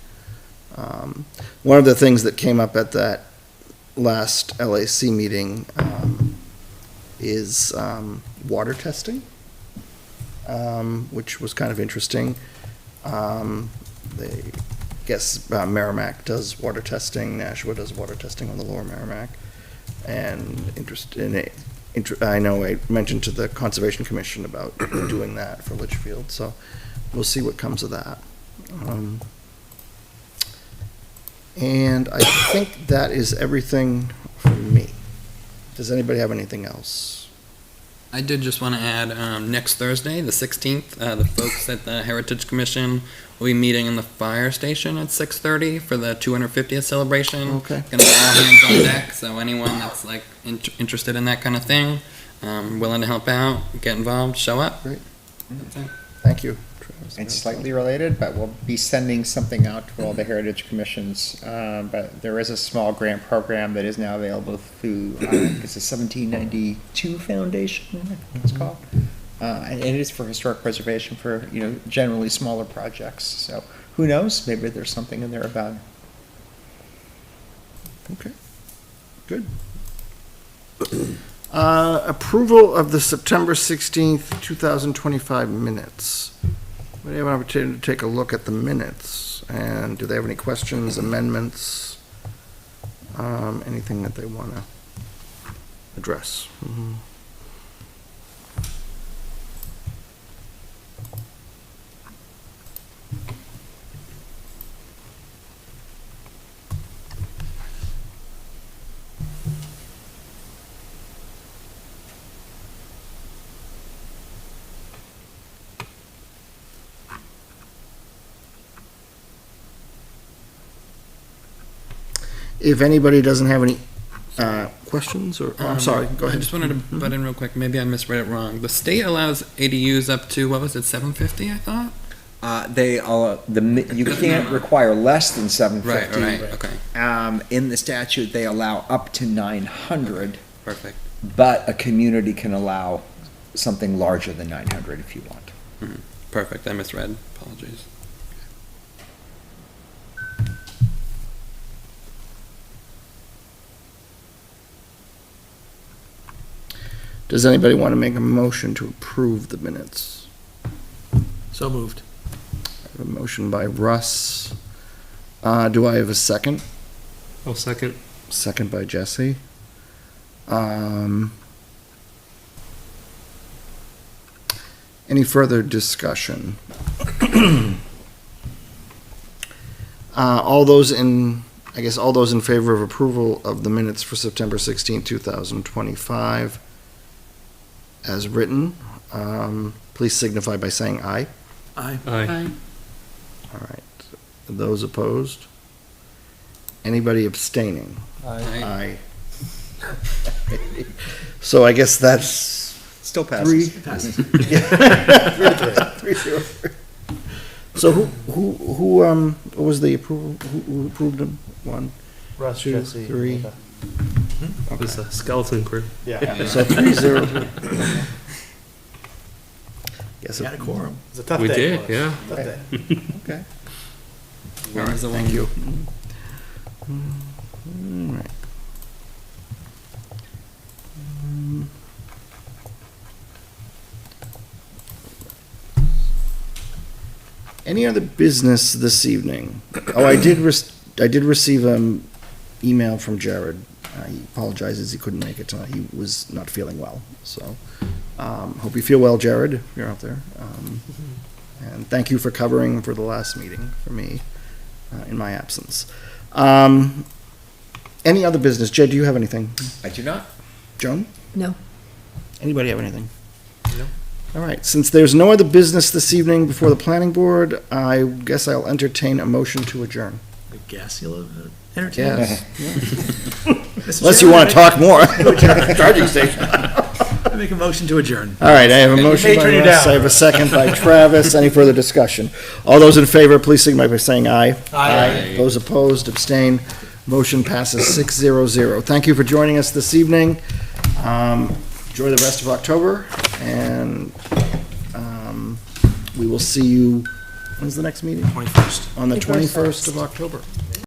One of the things that came up at that last LAC meeting is water testing, which was kind of interesting. They guess Merrimack does water testing, Nashua does water testing on the Lower Merrimack. and interest in it. I know I mentioned to the Conservation Commission about doing that for Litchfield, so we'll see what comes of that. And I think that is everything from me. Does anybody have anything else? I did just want to add, next Thursday, the 16th, the folks at the Heritage Commission will be meeting in the fire station at 6:30 for the 250th celebration. Okay. Gonna be all hands on deck, so anyone that's like interested in that kind of thing, willing to help out, get involved, show up. Great. That's it. Thank you. It's slightly related, but we'll be sending something out to all the Heritage Commissions. But there is a small grant program that is now available through, I think it's the 1792 Foundation, I think it's called. And it is for historic preservation for, generally smaller projects. So who knows? Maybe there's something in there about it. Okay, good. Approval of the September 16th, 2025 minutes. We have an opportunity to take a look at the minutes, and do they have any questions, amendments, anything that they want to address? If anybody doesn't have any questions, or, I'm sorry, go I ahead. just wanted to butt in real quick. Maybe I misread it wrong. The state allows ADUs up to, what was it, 750, I thought? You can't require less than 750. Right, okay. In the statute, they allow up to 900, Perfect. but a community can allow something larger than 900 if you want. Perfect, I misread. Apologies. Does anybody want to make a motion to approve the minutes? So moved. I have a motion by Russ. Do I have a second? Oh, second. Second by Jesse. Any further discussion? All those in favor of approval of the minutes for September 16, 2025, as written, please signify by saying aye. Aye. Aye. All right. Those opposed? Anybody abstaining? Aye. Aye. So I guess that's Still passes. three. 3-0. So who what was the approval? Who approved them? 1, Russ, 2, Jesse, 3. Rebecca. It's a skeleton crew. Yeah. So 3-0. Guess We had a quorum. It's a tough We day. did, for us. yeah. Tough day. Okay. Where is the Thank one? you. All right. Any other business this evening? Oh, I did receive an email from Jared. He apologizes he couldn't make it tonight. He was not feeling well, so hope you feel well, Jared, if you're out there. And thank you for covering for the last meeting for me in my absence. Any other business? Jed, do you have anything? I do not. Joan? No. Anybody have anything? No. All right, since there's no other business this evening before the planning board, I guess I'll entertain a motion to adjourn. I guess you'll entertain. Yes. Mr. Unless you Chairman, want to talk more. Charging station. I make a motion to adjourn. All right, I have a motion may by turn you Russ, down. I have a second by Travis. Any further discussion? All those in favor, please signify by saying aye. Aye. Those opposed, abstain. Motion passes 6-0-0. Thank you for joining us this evening. Enjoy the rest of October, and we will see you, when's the next meeting? 21st. On the 21st. 21st of October.